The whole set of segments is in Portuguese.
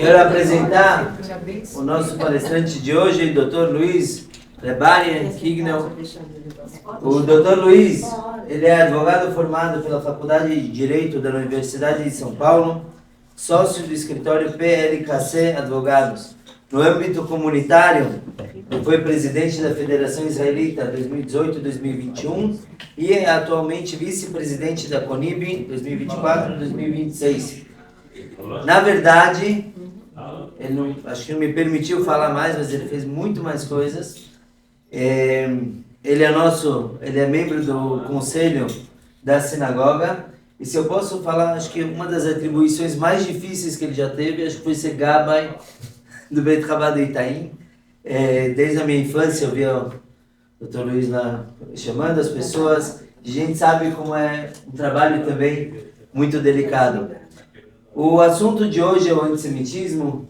Quero apresentar o nosso palestrante de hoje, o Dr. Luiz Rebarian Kignel. O Dr. Luiz, ele é advogado formado pela Faculdade de Direito da Universidade de São Paulo, sócio do escritório PLKC Advogados. No âmbito comunitário, ele foi presidente da Federação Israelita 2018-2021 e é atualmente vice-presidente da CONIB 2024-2026. Na verdade, ele não, acho que não me permitiu falar mais, mas ele fez muito mais coisas. Ele é membro do conselho da sinagoga. E se eu posso falar, acho que uma das atribuições mais difíceis que ele já teve, acho que foi ser Gabai do Beit Chabad de Itaim. Desde a minha infância eu via o Dr. Luiz lá chamando as pessoas. A gente sabe como é um trabalho também muito delicado. O assunto de hoje é o antissemitismo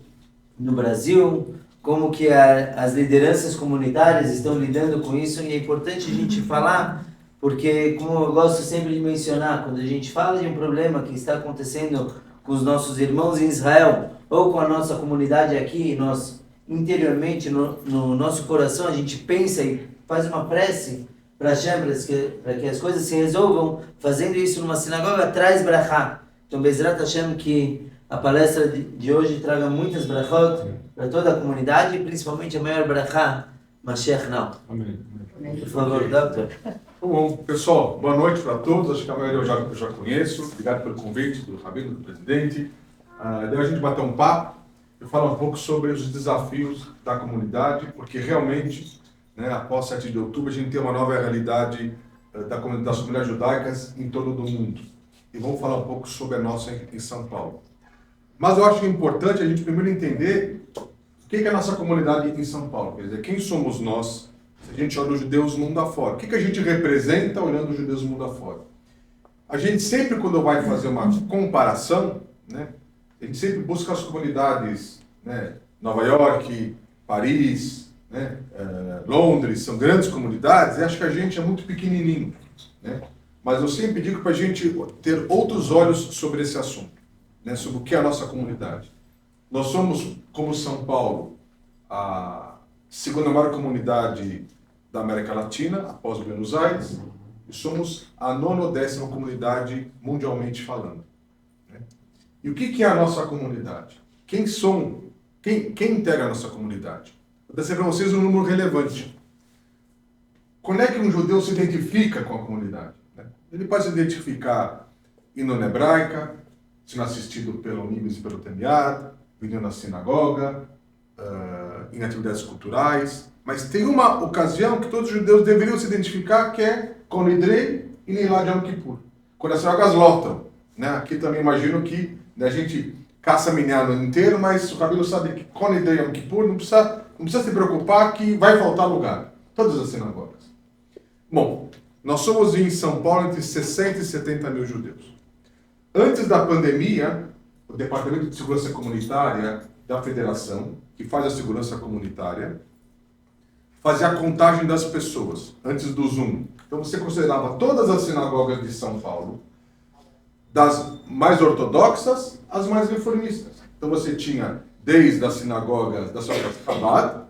no Brasil, como que as lideranças comunitárias estão lidando com isso, e é importante a gente falar, porque, como eu gosto sempre de mencionar, quando a gente fala de um problema que está acontecendo com os nossos irmãos em Israel, ou com a nossa comunidade aqui, nós interiormente, no nosso coração, a gente pensa e faz uma prece para Hashem, para que as coisas se resolvam. Fazendo isso numa sinagoga traz brachá. Então, Bezrat Hashem, que a palestra de hoje traga muitas brachot para toda a comunidade, e principalmente a maior brachá, Mashiach Now. Amém. Por favor, doutor. Bom, pessoal, boa noite para todos. Acho que a maioria eu já conheço. Obrigado pelo convite do Rabino, do presidente. Deu a gente bater um papo e falar um pouco sobre os desafios da comunidade, porque realmente, após 7 de outubro, a gente tem uma nova realidade das comunidades judaicas em todo o mundo. E vamos falar um pouco sobre a nossa em São Paulo. Mas eu acho que é importante a gente primeiro entender o que é a nossa comunidade em São Paulo. Quer dizer, quem somos nós, se a gente olha os judeus mundo afora? O que a gente representa olhando os judeus mundo afora? A gente sempre, quando vai fazer uma comparação, a gente sempre busca as comunidades, Nova York, Paris, Londres, são grandes comunidades, e acho que a gente é muito pequenininho, Mas eu sempre digo para a gente ter outros olhos sobre esse assunto, sobre o que é a nossa comunidade. Nós somos, como São Paulo, a segunda maior comunidade da América Latina, após Buenos Aires, e somos a 9ª ou 10ª comunidade mundialmente falando. E o que é a nossa comunidade? Quem integra a nossa comunidade? Vou dizer para vocês um número relevante. Quando é que um judeu se identifica com a comunidade? Ele pode se identificar indo na hebraica, sendo assistido pelo Nimes e pelo Temiad, vindo na sinagoga, em atividades culturais. Mas tem uma ocasião que todos os judeus deveriam se identificar, que é com Nidrei e Neilá de Yom Kippur. Quando as sinagogas lotam. Aqui também imagino que a gente caça minhado o ano inteiro, mas o Rabino sabe que com Nidrei e Yom Kippur não precisa se preocupar que vai faltar lugar. Todas as sinagogas. Bom, nós somos em São Paulo entre 60 e 70 mil judeus. Antes da pandemia, o Departamento de Segurança Comunitária da Federação, que faz a segurança comunitária, fazia a contagem das pessoas, antes do Zoom. Então você considerava todas as sinagogas de São Paulo, das mais ortodoxas às mais reformistas. Então você tinha desde as sinagogas da Chabad,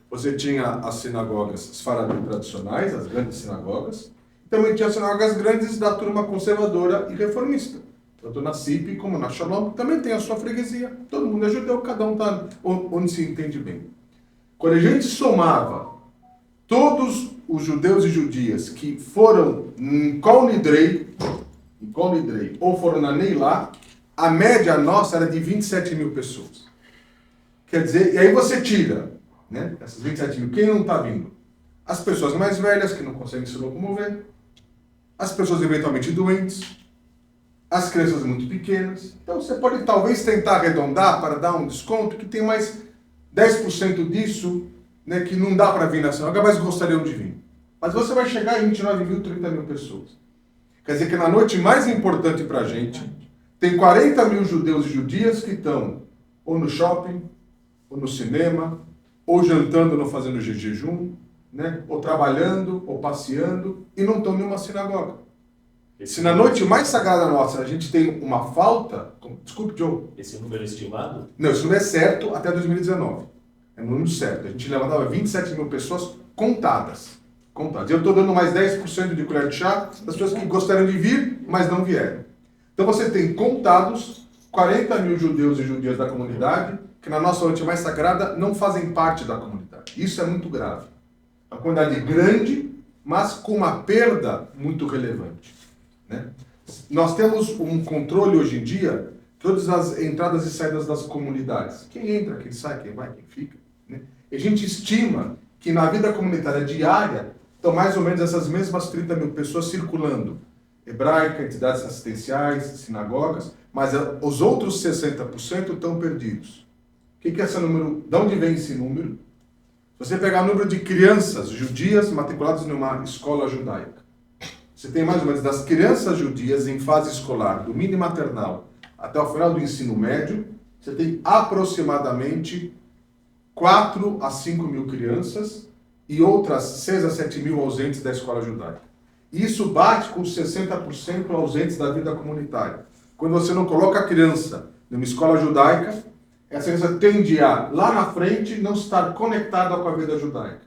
você tinha as sinagogas Sfaradim tradicionais, as grandes sinagogas, também tinha sinagogas grandes da turma conservadora e reformista. Tanto na CIP como na Shalom, também tem a sua freguesia. Todo mundo é judeu, cada um está onde se entende bem. Quando a gente somava todos os judeus e judias que foram em Kol Nidrei, ou foram na Neilá, a média nossa era de 27 mil pessoas. Quer dizer, e aí você tira, essas 27 mil, quem não está vindo? As pessoas mais velhas, que não conseguem se locomover, as pessoas eventualmente doentes, as crianças muito pequenas. Então você pode talvez tentar arredondar para dar um desconto, que tem mais 10% disso, que não dá para vir na sinagoga, mas gostariam de vir. Mas você vai chegar em 29 mil, 30 mil pessoas. Quer dizer que na noite mais importante para a gente, tem 40 mil judeus e judias que estão ou no shopping, ou no cinema, ou jantando, ou fazendo jejum, ou trabalhando, ou passeando, e não estão em uma sinagoga. Se na noite mais sagrada nossa a gente tem uma falta... Desculpe, Joe. Esse número é estimado? Não, esse número é certo até 2019. É o número certo. A gente levantava 27 mil pessoas contadas. Eu estou dando mais 10% de colher de chá das pessoas que gostariam de vir, mas não vieram. Então você tem contados 40 mil judeus e judias da comunidade que na nossa noite mais sagrada não fazem parte da comunidade. Isso é muito grave. É uma comunidade grande, mas com uma perda muito relevante. Né? Nós temos um controle hoje em dia, todas as entradas e saídas das comunidades. Quem entra, quem sai, quem vai, quem fica. Né? E a gente estima que na vida comunitária diária estão mais ou menos essas mesmas 30 mil pessoas circulando. Hebraica, entidades assistenciais, sinagogas, mas os outros 60% estão perdidos. O que é esse número? De onde vem esse número? Se você pegar o número de crianças judias matriculadas numa escola judaica, você tem mais ou menos das crianças judias em fase escolar, do mini maternal até o final do ensino médio, você tem aproximadamente 4 a 5 mil crianças e outras 6 a 7 mil ausentes da escola judaica. Isso bate com os 60% ausentes da vida comunitária. Quando você não coloca a criança numa escola judaica, essa criança tende a, lá na frente, não estar conectada com a vida judaica.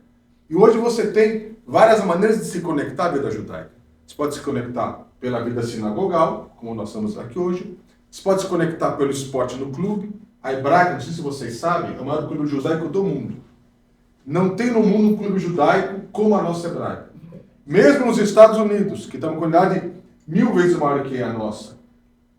E hoje você tem várias maneiras de se conectar à vida judaica. Você pode se conectar pela vida sinagogal, como nós estamos aqui hoje. Você pode se conectar pelo esporte no clube. A Hebraica, não sei se vocês sabem, é o maior clube judaico do mundo. Não tem no mundo um clube judaico como a nossa Hebraica. Mesmo nos Estados Unidos, que tem uma comunidade 1000 vezes maior que a nossa.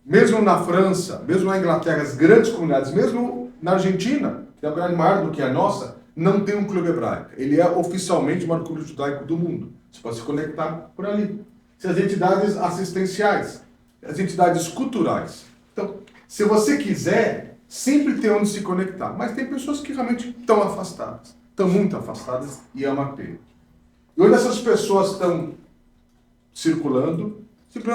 Mesmo na França, mesmo na Inglaterra, as grandes comunidades, mesmo na Argentina, que é uma comunidade maior do que a nossa, não tem um clube hebraico. Ele é oficialmente o maior clube judaico do mundo. Você pode se conectar por ali. As entidades assistenciais, as entidades culturais. Então, se você quiser, sempre tem onde se conectar. Mas tem pessoas que realmente estão afastadas. Estão muito afastadas e é uma pena. E onde essas pessoas estão circulando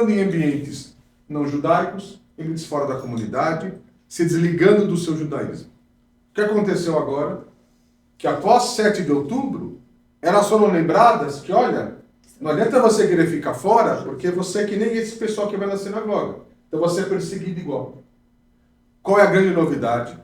em ambientes não judaicos, ambientes fora da comunidade, se desligando do seu judaísmo. O que aconteceu agora? Que após 7 de outubro, elas foram lembradas que, olha, não adianta você querer ficar fora, porque você é que nem esse pessoal que vai na sinagoga. Então você é perseguido igual. Qual é a grande novidade?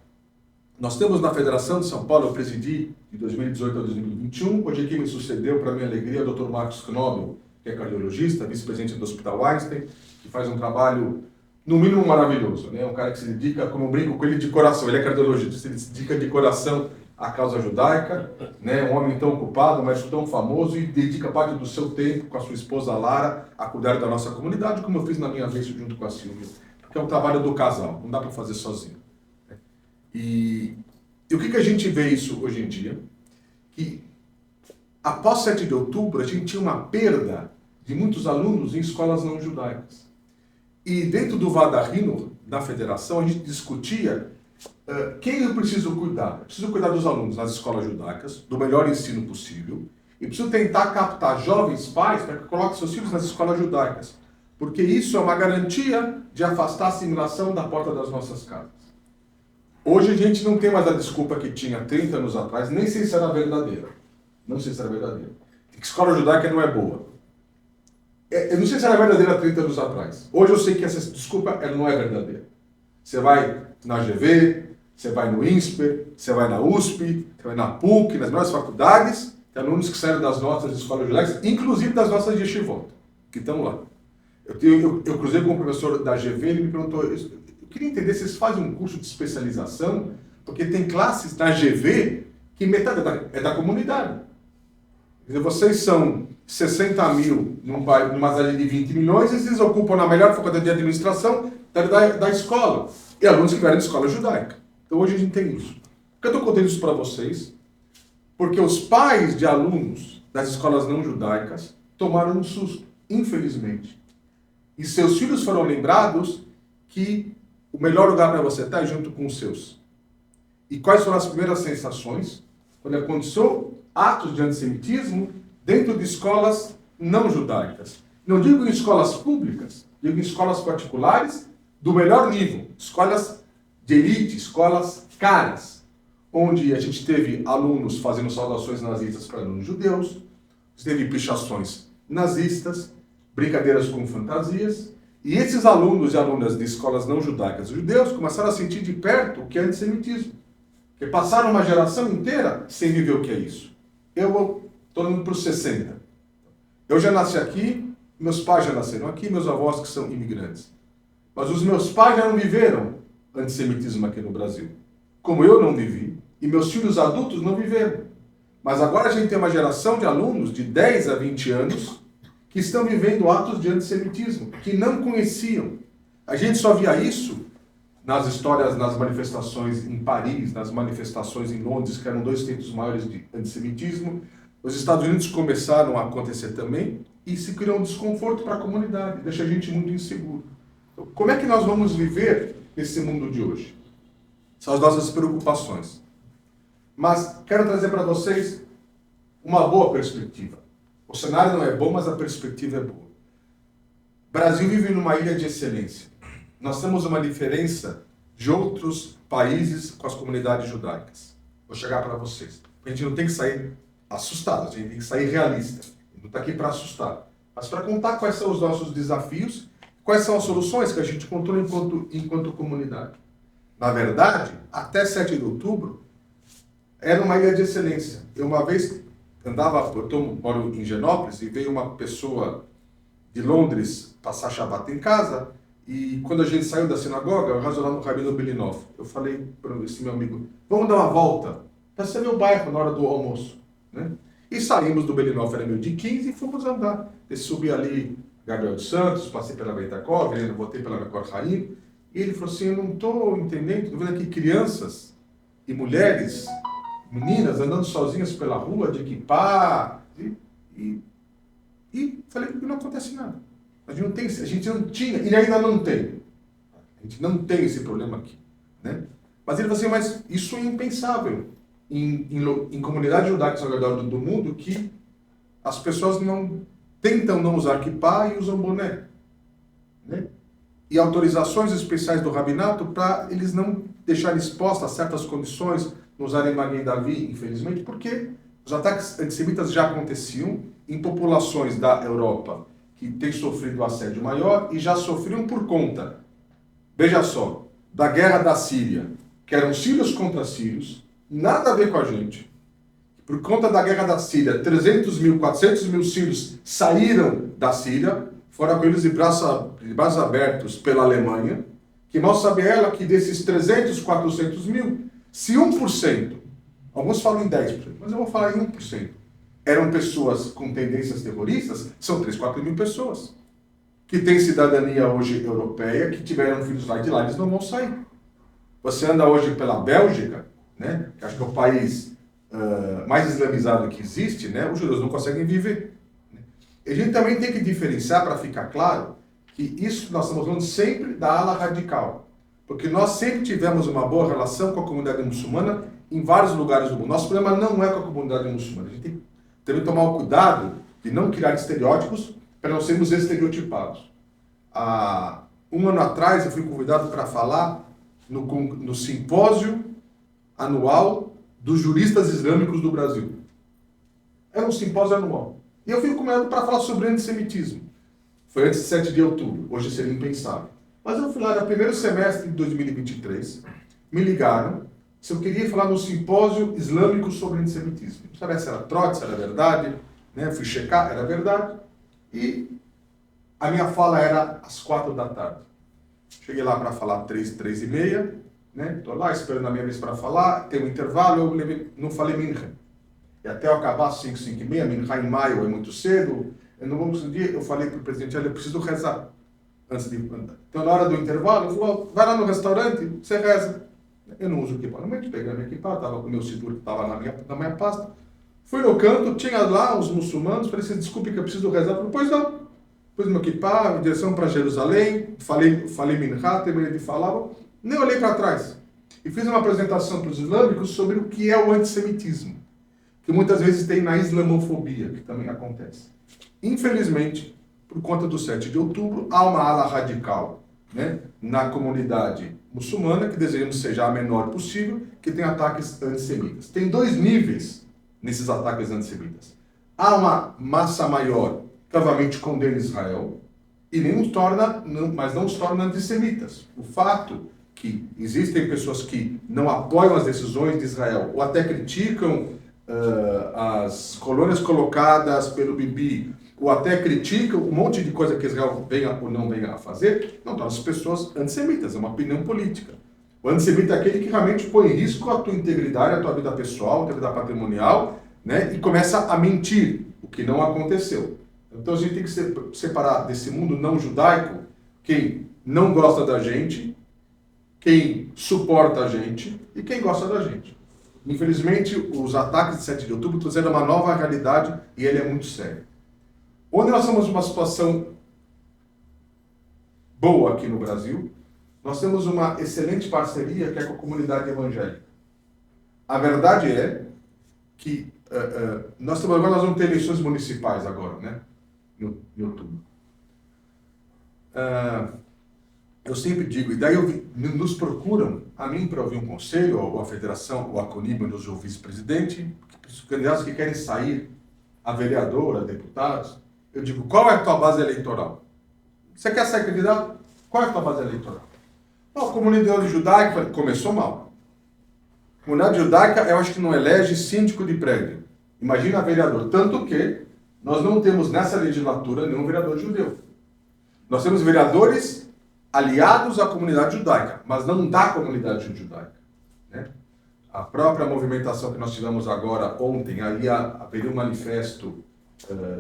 Nós temos na Federação de São Paulo, eu presidi de 2018 a 2021, hoje aqui me sucedeu, para minha alegria, o Dr. Marcos Knobel, que é cardiologista, vice-presidente do Hospital Einstein, que faz um trabalho, no mínimo, maravilhoso. Né? Um cara que se dedica, como eu brinco com ele, de coração. Ele é cardiologista, ele se dedica de coração à causa judaica, né? Um homem tão ocupado, um médico tão famoso, e dedica parte do seu tempo com a sua esposa Lara a cuidar da nossa comunidade, como eu fiz na minha vez junto com a Silvia. Porque é um trabalho do casal, não dá para fazer sozinho. E o que a gente vê isso hoje em dia? Que após 7 de outubro, a gente tinha uma perda de muitos alunos em escolas não judaicas. E dentro do Vadarrino, da federação, a gente discutia quem eu preciso cuidar. Eu preciso cuidar dos alunos nas escolas judaicas, do melhor ensino possível, e preciso tentar captar jovens pais para que coloquem seus filhos nas escolas judaicas. Porque isso é uma garantia de afastar a assimilação da porta das nossas casas. Hoje a gente não tem mais a desculpa que tinha 30 anos atrás, nem sei se era verdadeira. Não sei se era verdadeira. Que escola judaica não é boa. Eu não sei se era verdadeira há 30 anos atrás. Hoje eu sei que essa desculpa ela não é verdadeira. Você vai na GV, você vai no INSPER, você vai na USP, você vai na PUC, nas melhores faculdades, tem alunos que saíram das nossas escolas judaicas, inclusive das nossas de Yeshivot, que estão lá. Eu cruzei com um professor da GV, ele me perguntou, eu queria entender se vocês fazem um curso de especialização, porque tem classes na GV que metade é da comunidade. Quer dizer, vocês são 60 mil numa cidade de 20 milhões e vocês ocupam na melhor faculdade de administração da escola. E alunos que vieram de escola judaica. Então hoje a gente tem isso. Por que eu estou contando isso para vocês? Porque os pais de alunos das escolas não judaicas tomaram um susto, infelizmente. E seus filhos foram lembrados que o melhor lugar para você estar é junto com os seus. E quais foram as primeiras sensações quando aconteceu atos de antissemitismo dentro de escolas não judaicas? Não digo em escolas públicas, digo em escolas particulares do melhor nível, escolas de elite, escolas caras, onde a gente teve alunos fazendo saudações nazistas para alunos judeus, teve pichações nazistas, brincadeiras com fantasias, e esses alunos e alunas de escolas não judaicas judeus começaram a sentir de perto o que é antissemitismo. Porque passaram uma geração inteira sem viver o que é isso. Eu estou indo para os 60. Eu já nasci aqui, meus pais já nasceram aqui, meus avós que são imigrantes. Mas os meus pais já não viveram antissemitismo aqui no Brasil. Como eu não vivi, e meus filhos adultos não viveram. Mas agora a gente tem uma geração de alunos de 10 a 20 anos que estão vivendo atos de antissemitismo, que não conheciam. A gente só via isso nas histórias, nas manifestações em Paris, nas manifestações em Londres, que eram 2 centros maiores de antissemitismo. Os Estados Unidos começaram a acontecer também e se criou um desconforto para a comunidade, deixa a gente muito inseguro. Então, como é que nós vamos viver nesse mundo de hoje? São as nossas preocupações. Mas quero trazer para vocês uma boa perspectiva. O cenário não é bom, mas a perspectiva é boa. O Brasil vive numa ilha de excelência. Nós temos uma diferença de outros países com as comunidades judaicas. Vou chegar para vocês. A gente não tem que sair assustado, a gente tem que sair realista. Não está aqui para assustar, mas para contar quais são os nossos desafios, quais são as soluções que a gente encontrou enquanto comunidade. Na verdade, até 7 de outubro, era uma ilha de excelência. Eu uma vez moro em Genópolis e veio uma pessoa de Londres passar Shabbat em casa e quando a gente saiu da sinagoga, eu raso lá no Rabino Belinov. Eu falei para esse meu amigo, vamos dar uma volta para ser meu bairro na hora do almoço. Né? E saímos do Belinov, era meio de 15 e fomos andar. Eu subi ali Gabriel dos Santos, passei pela Beitakov, voltei pela Mekor Haim, e ele falou assim, eu não estou entendendo, estou vendo aqui crianças e mulheres, meninas andando sozinhas pela rua, de equipar, e falei, não acontece nada. A gente não tinha, e ainda não tem. A gente não tem esse problema aqui. Né? Mas ele falou assim, mas isso é impensável em comunidades judaicas ao redor do mundo, que as pessoas tentam não usar kippah e usam boné. Né? E autorizações especiais do rabinato para eles não deixarem expostas a certas condições, não usarem Magen Davi, infelizmente, porque os ataques antissemitas já aconteciam em populações da Europa que têm sofrido assédio maior e já sofriam por conta, veja só, da guerra da Síria, que eram sírios contra sírios, nada a ver com a gente. Por conta da guerra da Síria, 300 mil, 400 mil sírios saíram da Síria, foram acolhidos de braços abertos pela Alemanha, que mal sabe ela que desses 300, 400 mil, se 1%, alguns falam em 10%, mas eu vou falar em 1%, eram pessoas com tendências terroristas, são 3, 4 mil pessoas, que têm cidadania hoje europeia, que tiveram filhos lá e de lá, eles não vão sair. Você anda hoje pela Bélgica, né, que acho que é o país mais islamizado que existe, né, os judeus não conseguem viver. Né? A gente também tem que diferenciar, para ficar claro, que isso nós estamos falando sempre da ala radical. Porque nós sempre tivemos uma boa relação com a comunidade muçulmana em vários lugares do mundo. Nosso problema não é com a comunidade muçulmana. A gente tem que tomar o cuidado de não criar estereótipos para não sermos estereotipados. Há um ano atrás eu fui convidado para falar no simpósio anual dos juristas islâmicos do Brasil. Era um simpósio anual. E eu fui convidado para falar sobre antissemitismo. Foi antes de 7 de outubro. Hoje seria impensável. Mas eu fui lá no primeiro semestre de 2023, me ligaram se eu queria falar no simpósio islâmico sobre antissemitismo. Não sabia se era trote, se era verdade, né? Fui checar, era verdade. E a minha fala era às 4 da tarde. Cheguei lá para falar 3 e meia, né? Estou lá esperando a minha vez para falar, tem um intervalo, não falei Minha. E até eu acabar às 5, 5 e meia, Minha em maio é muito cedo, eu não vou conseguir, eu falei para o presidente, olha, eu preciso rezar. Antes de andar. Então, na hora do intervalo, eu falei, vai lá no restaurante, você reza. Eu não uso equipar. No momento de pegar minha equipar, estava com o meu seguro que estava na minha pasta. Fui no canto, tinha lá os muçulmanos, falei assim, desculpe que eu preciso rezar. Eu falei, pois não. Pus meu equipar, em direção para Jerusalém, falei Minhá, terminei de falar, nem olhei para trás. E fiz uma apresentação para os islâmicos sobre o que é o antissemitismo, que muitas vezes tem na islamofobia, que também acontece. Infelizmente, por conta do 7 de outubro, há uma ala radical, né, na comunidade muçulmana, que desejamos seja a menor possível, que tem ataques antissemitas. Tem 2 níveis nesses ataques antissemitas. Há uma massa maior obviamente condena Israel, mas não os torna antissemitas. O fato que existem pessoas que não apoiam as decisões de Israel ou até criticam as colônias colocadas pelo Bibi, ou até criticam um monte de coisa que Israel venha ou não venha a fazer, não torna as pessoas antissemitas, é uma opinião política. O antissemita é aquele que realmente põe em risco a tua integridade, a tua vida pessoal, a tua vida patrimonial, né, e começa a mentir, o que não aconteceu. Então a gente tem que separar desse mundo não judaico quem não gosta da gente, quem suporta a gente e quem gosta da gente. Infelizmente, os ataques de 7 de outubro trouxeram uma nova realidade e ele é muito sério. Onde nós temos uma situação boa aqui no Brasil, nós temos uma excelente parceria que é com a comunidade evangélica. A verdade é que nós vamos ter eleições municipais agora, né? Em outubro. Eu sempre digo, e daí nos procuram, a mim para ouvir um conselho, ou a federação, ou a CONIB, onde eu sou vice-presidente, os candidatos que querem sair a vereador, a deputados, eu digo, qual é a tua base eleitoral? Você quer ser candidato? Qual é a tua base eleitoral? Não, a comunidade judaica começou mal. A comunidade judaica, eu acho que não elege síndico de prédio. Imagina vereador. Tanto que nós não temos nessa legislatura nenhum vereador judeu. Nós temos vereadores aliados à comunidade judaica, mas não da comunidade judaica, né? A própria movimentação que nós tivemos agora ontem, haveria um manifesto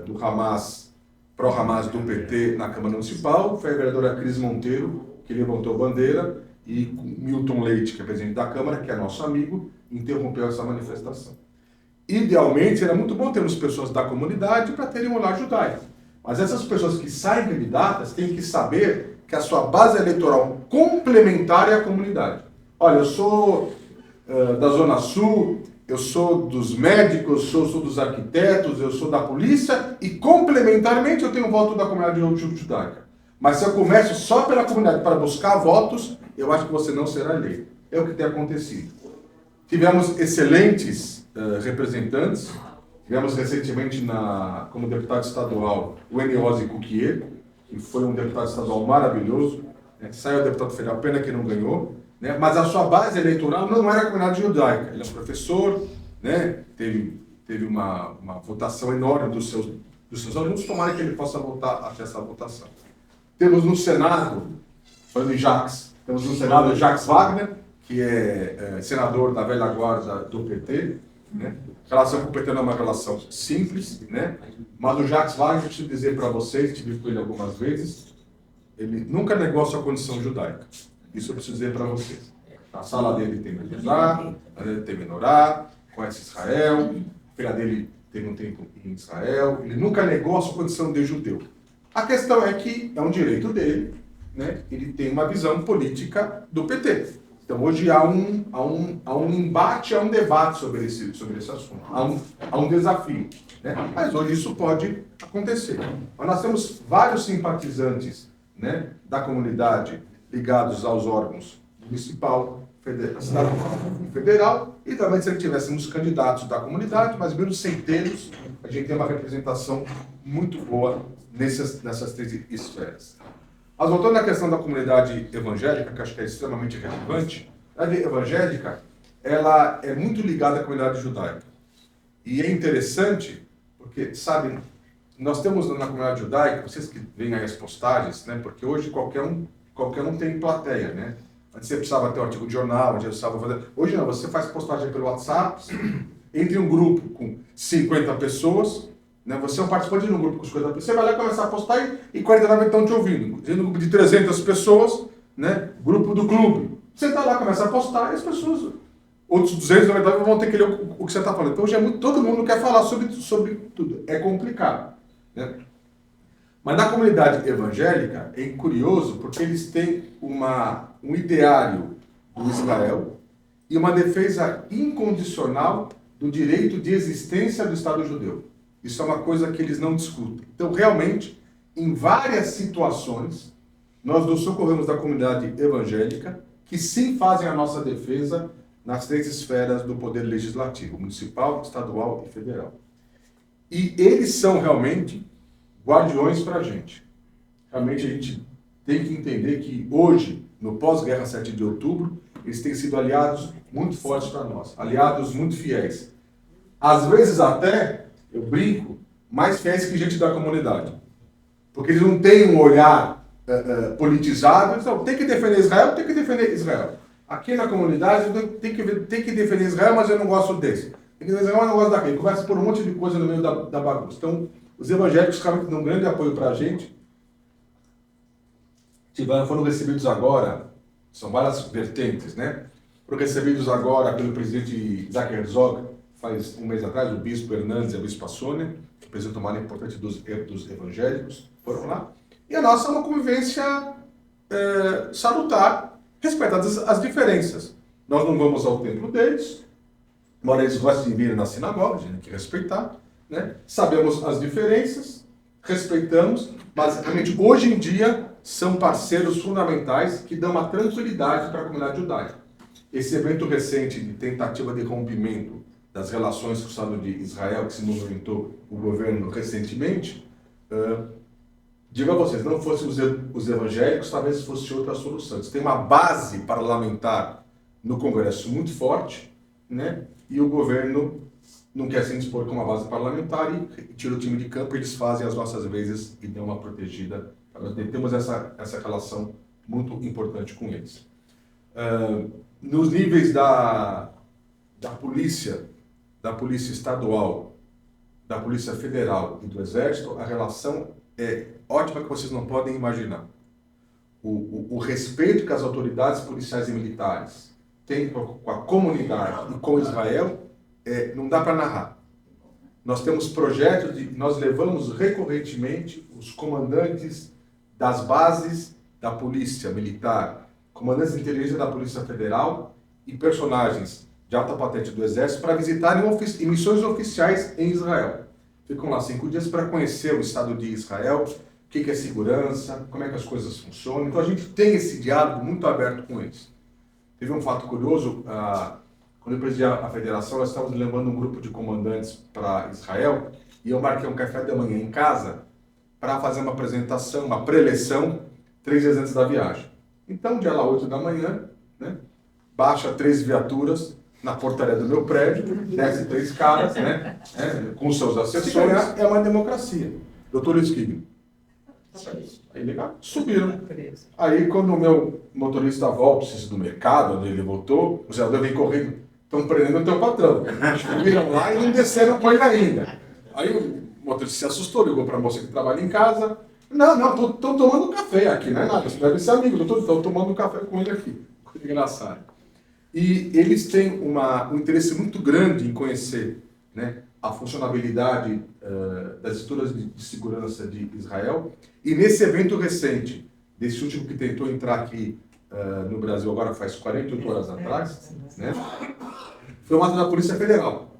do Hamas, pró-Hamas do PT na Câmara Municipal, foi a vereadora Cris Monteiro que levantou bandeira e Milton Leite, que é presidente da Câmara, que é nosso amigo, interrompeu essa manifestação. Idealmente, seria muito bom termos pessoas da comunidade para terem um olhar judaico. Mas essas pessoas que saem candidatas têm que saber que a sua base eleitoral complementar é a comunidade. Olha, eu sou da Zona Sul, eu sou dos médicos, eu sou dos arquitetos, eu sou da polícia e complementarmente eu tenho voto da comunidade judaica. Mas se eu começo só pela comunidade para buscar votos, eu acho que você não será eleito. É o que tem acontecido. Tivemos excelentes representantes. Tivemos recentemente como deputado estadual o Eniose Cuquier, que foi um deputado estadual maravilhoso, né? Saiu deputado federal, pena que não ganhou, né? Mas a sua base eleitoral não era a comunidade judaica. Ele é um professor, né? Teve uma votação enorme dos seus alunos, tomara que ele possa voltar até essa votação. Temos no Senado, falando em Jacques, temos no Senado Jacques Wagner, que é senador da velha guarda do PT, né? A relação com o PT não é uma relação simples, né? Mas o Jacques Wagner, eu preciso dizer para vocês, estive com ele algumas vezes, ele nunca negou a sua condição judaica. Isso eu preciso dizer para vocês. Na sala dele tem Mezuzá, na dele tem Menorá, conhece Israel, a filha dele teve um tempo em Israel, ele nunca negou a sua condição de judeu. A questão é que é um direito dele, né? Ele tem uma visão política do PT. Então hoje há um embate, há um debate sobre esse assunto, há um desafio, né? Mas hoje isso pode acontecer. Mas nós temos vários simpatizantes, né, da comunidade ligados aos órgãos municipal, estadual e federal, e também se tivéssemos candidatos da comunidade, mais ou menos centenas, a gente tem uma representação muito boa nessas três esferas. Mas voltando à questão da comunidade evangélica, que acho que é extremamente relevante, a evangélica, ela é muito ligada à comunidade judaica. E é interessante, porque, sabem, nós temos na comunidade judaica, vocês que veem aí as postagens, né, porque hoje qualquer um tem plateia, né? Antes você precisava ter um artigo de jornal, hoje não, você faz postagem pelo WhatsApp, entre um grupo com 50 pessoas, né? Você é um participante de um grupo com 50 pessoas, você vai lá começar a postar e 49 estão te ouvindo. Dentro do grupo de 300 pessoas, né? Grupo do clube. Você está lá, começa a postar e as pessoas, outros 200, na verdade, vão ter que ler o que você está falando. Então hoje todo mundo quer falar sobre tudo. É complicado, né? Mas na comunidade evangélica é curioso porque eles têm um ideário do Israel e uma defesa incondicional do direito de existência do Estado judeu. Isso é uma coisa que eles não discutem. Então, realmente, em várias situações, nós nos socorremos da comunidade evangélica, que sim fazem a nossa defesa nas três esferas do poder legislativo, municipal, estadual e federal. E eles são realmente guardiões para a gente. Realmente a gente tem que entender que hoje, no pós-guerra 7 de outubro, eles têm sido aliados muito fortes para nós, aliados muito fiéis. Às vezes até, eu brinco, mais fiéis que gente da comunidade. Porque eles não têm um olhar politizado, eles não, tem que defender Israel, tem que defender Israel. Aqui na comunidade tem que defender Israel, mas eu não gosto desse. Tem que defender Israel, mas eu não gosto daquele. Começa por um monte de coisa no meio da bagunça. Então, os evangélicos realmente dão um grande apoio para a gente. Foram recebidos agora, são várias vertentes, né? Foram recebidos agora pelo presidente Isaac Herzog, faz um mês atrás, o bispo Hernandes e a bispa Sônia, que apresentou uma área importante dos evangélicos, foram lá. E a nossa é uma convivência salutar, respeitadas as diferenças. Nós não vamos ao templo deles, embora eles gostem de vir na sinagoga, a gente tem que respeitar, né? Sabemos as diferenças, respeitamos, mas realmente hoje em dia são parceiros fundamentais que dão uma tranquilidade para a comunidade judaica. Esse evento recente de tentativa de rompimento das relações com o Estado de Israel, que se movimentou o governo recentemente, digo a vocês, não fossem os evangélicos, talvez fosse outra solução. Eles têm uma base parlamentar no Congresso muito forte, né? E o governo não quer se dispor com uma base parlamentar e tira o time de campo, eles fazem as nossas vezes e dão uma protegida. Nós temos essa relação muito importante com eles. Nos níveis da polícia estadual, da polícia federal e do exército, a relação é ótima que vocês não podem imaginar. O respeito que as autoridades policiais e militares têm com a comunidade e com Israel, não dá para narrar. Nós temos projetos, nós levamos recorrentemente os comandantes das bases da polícia militar, comandantes de inteligência da Polícia Federal e personagens de alta patente do Exército para visitarem em missões oficiais em Israel. Ficam lá 5 dias para conhecer o Estado de Israel, o que é segurança, como é que as coisas funcionam. Então a gente tem esse diálogo muito aberto com eles. Teve um fato curioso, quando eu presidi a federação, nós estávamos levando um grupo de comandantes para Israel e eu marquei um café da manhã em casa para fazer uma apresentação, uma preleção, 3 dias antes da viagem. Então, dia lá, 8 da manhã, né, baixa 3 viaturas na portaria do meu prédio, desce 3 caras, né, com seus assessores, é uma democracia. Doutor Luiz Kigner. Aí legal, subiram. Aí quando o meu motorista volta, precisa do mercado, onde ele voltou, o zelador vem correndo, estão prendendo o teu patrão. Subiram lá e não desceram com ele ainda. Aí o motorista se assustou, ligou para a moça que trabalha em casa. Não, estou tomando café aqui, não é nada, você deve ser amigo, estou tomando café com ele aqui. Coisa engraçada. E eles têm um interesse muito grande em conhecer, né, a funcionalidade das estruturas de segurança de Israel. E nesse evento recente, desse último que tentou entrar aqui no Brasil, agora faz 48 horas atrás, né, foi um ato da Polícia Federal.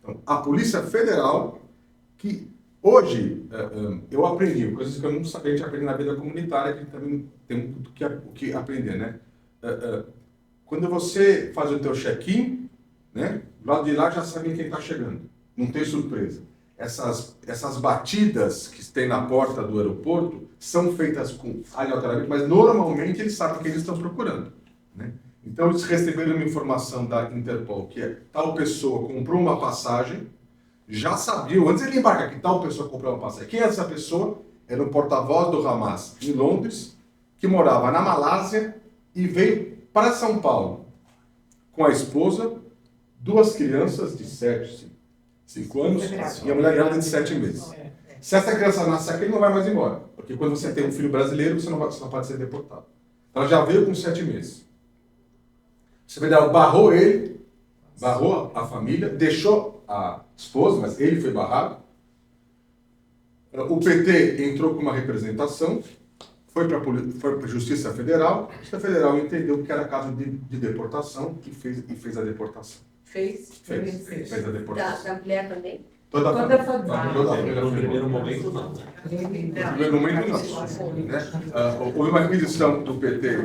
Então, a Polícia Federal, que hoje eu aprendi, coisas que eu não sabia, a gente aprende na vida comunitária, que também tem muito o que aprender, né? Quando você faz o teu check-in, né, do lado de lá já sabem quem está chegando. Não tem surpresa. Essas batidas que tem na porta do aeroporto são feitas aleatoriamente, mas normalmente eles sabem quem eles estão procurando, né? Então eles receberam uma informação da Interpol que tal pessoa comprou uma passagem, já sabiam, antes ele embarcar, que tal pessoa comprou uma passagem. Quem é essa pessoa? Era o porta-voz do Hamas em Londres, que morava na Malásia e veio para São Paulo com a esposa, 2 crianças de 5 anos e a mulher grávida de 7 meses. Se essa criança nasce aqui, ele não vai mais embora, porque quando você tem um filho brasileiro, você não pode ser deportado. Ela já veio com 7 meses. Você barrou ele, barrou a família, deixou a esposa, mas ele foi barrado. O PT entrou com uma representação, foi para a Justiça Federal. A Justiça Federal entendeu que era caso de deportação e fez a deportação. Fez a deportação. Da mulher também? Toda a família. No primeiro momento, não. No primeiro momento, não. Né? Houve uma requisição do PT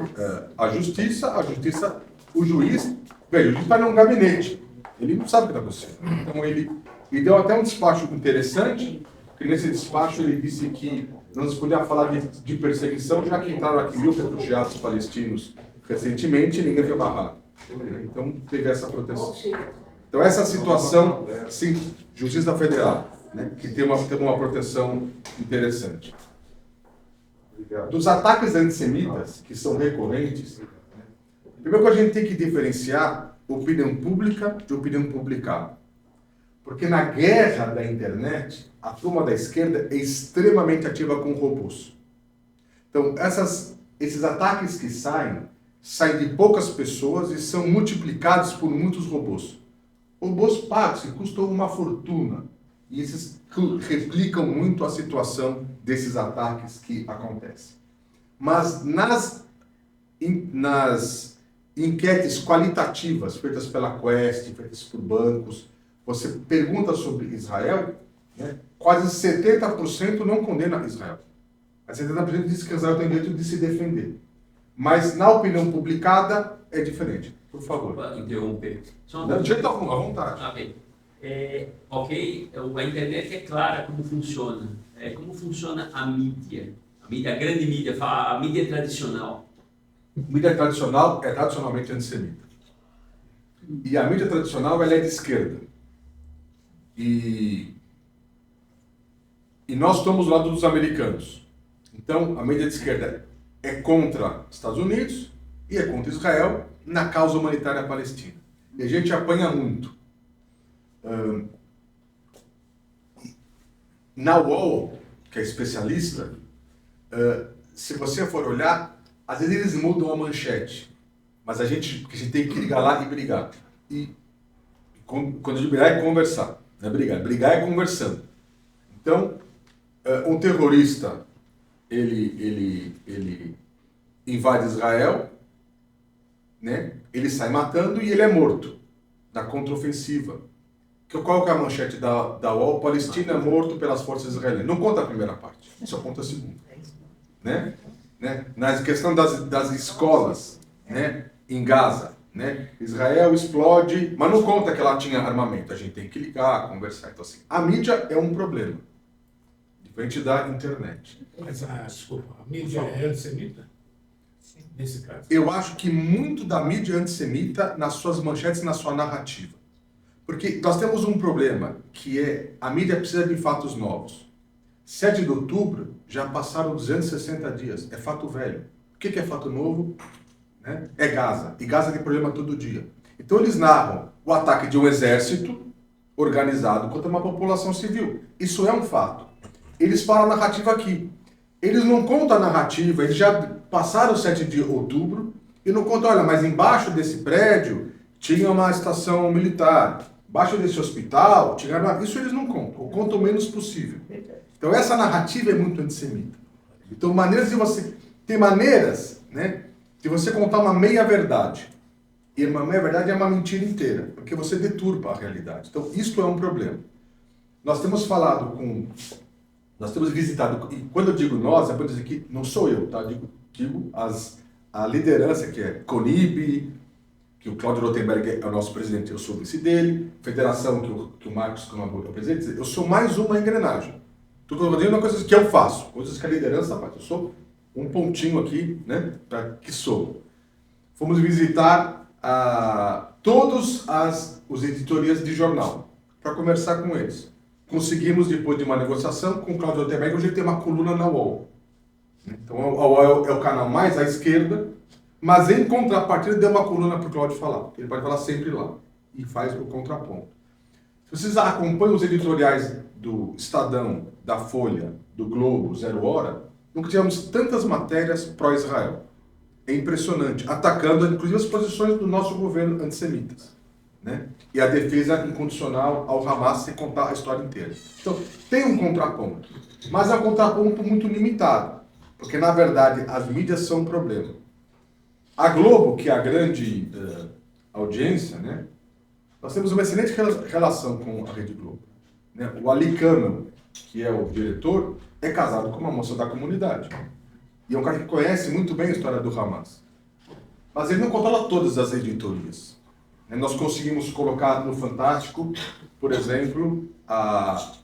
à Justiça, o juiz, veja, o juiz está num gabinete, ele não sabe o que está acontecendo. Então ele deu até um despacho interessante, porque nesse despacho ele disse que não se podia falar de perseguição, já que entraram aqui 1.000 refugiados palestinos recentemente e ninguém foi barrado. Então, teve essa proteção. Então, essa situação, sim, Justiça Federal, né, que tem uma proteção interessante. Dos ataques antissemitas, que são recorrentes, né, primeiro que a gente tem que diferenciar opinião pública de opinião publicada. Porque na guerra da internet, a turma da esquerda é extremamente ativa com robôs. Então, esses ataques que saem de poucas pessoas e são multiplicados por muitos robôs. Robôs pagos, que custam uma fortuna. E esses replicam muito a situação desses ataques que acontecem. Mas nas enquetes qualitativas feitas pela Quest, feitas por bancos, você pergunta sobre Israel, né, quase 70% não condena Israel. Mas 70% diz que Israel tem direito de se defender. Mas na opinião publicada é diferente. Por favor. Desculpa interromper. De jeito algum, à vontade. Ah, bem. Ok, a internet é clara como funciona. Como funciona a mídia? A grande mídia, a mídia tradicional. A mídia tradicional é tradicionalmente antissemita. E a mídia tradicional ela é de esquerda. E nós estamos do lado dos americanos. Então, a mídia de esquerda é contra os Estados Unidos e é contra Israel na causa humanitária palestina. E a gente apanha muito. Na UOL, que é especialista, se você for olhar, às vezes eles mudam a manchete, mas a gente tem que ligar lá e brigar. E quando eu digo brigar é conversar, não é brigar. Brigar é conversando. Então, um terrorista, ele invade Israel, né? Ele sai matando e ele é morto na contraofensiva. Qual que é a manchete da UOL? Palestina morto pelas forças israelenses. Não conta a primeira parte, só conta a segunda. Né? Na questão das escolas, né? Em Gaza, né? Israel explode, mas não conta que ela tinha armamento. A gente tem que ligar, conversar. Então, assim, a mídia é um problema, diferente da internet. Mas, desculpa, a mídia é antissemita? Sim. Nesse caso. Eu acho que muito da mídia é antissemita nas suas manchetes, na sua narrativa. Porque nós temos um problema, que é a mídia precisa de fatos novos. 7 de outubro, já passaram 260 dias. É fato velho. O que é fato novo? Né? É Gaza. E Gaza tem problema todo dia. Então eles narram o ataque de um exército organizado contra uma população civil. Isso é um fato. Eles falam a narrativa aqui. Eles não contam a narrativa, eles já passaram 7 de outubro e não contam, olha, mas embaixo desse prédio tinha uma estação militar. Embaixo desse hospital, isso eles não contam, ou contam o menos possível. Então essa narrativa é muito antissemita. Então tem maneiras, né, de você contar uma meia-verdade. E uma meia-verdade é uma mentira inteira, porque você deturpa a realidade. Então isso é um problema. Nós temos visitado, e quando eu digo nós, é para dizer que não sou eu, tá? Digo a liderança, que é CONIB, que o Cláudio Rotenberg é o nosso presidente, eu sou vice dele, federação que o Marcos Camabou é o presidente, eu sou mais uma engrenagem. Tudo é uma coisa que eu faço, coisas que a liderança faz. Eu sou um pontinho aqui, né, para que sou. Fomos visitar todos os editorias de jornal, para conversar com eles. Conseguimos, depois de uma negociação com o Cláudio Rotenberg, hoje tem uma coluna na UOL. Então a UOL é o canal mais à esquerda, mas em contrapartida deu uma coluna para o Cláudio falar. Ele pode falar sempre lá e faz o contraponto. Se vocês acompanham os editoriais do Estadão, da Folha, do Globo, Zero Hora, nunca tivemos tantas matérias pró-Israel. É impressionante, atacando inclusive as posições do nosso governo antissemitas, né? E a defesa incondicional ao Hamas, sem contar a história inteira. Então, tem um contraponto, mas é um contraponto muito limitado, porque na verdade as mídias são um problema. A Globo, que é a grande audiência, né? Nós temos uma excelente relação com a Rede Globo. Né? O Ali Kamel, que é o diretor, é casado com uma moça da comunidade. E é um cara que conhece muito bem a história do Hamas. Mas ele não controla todas as editorias. Nós conseguimos colocar no Fantástico por exemplo,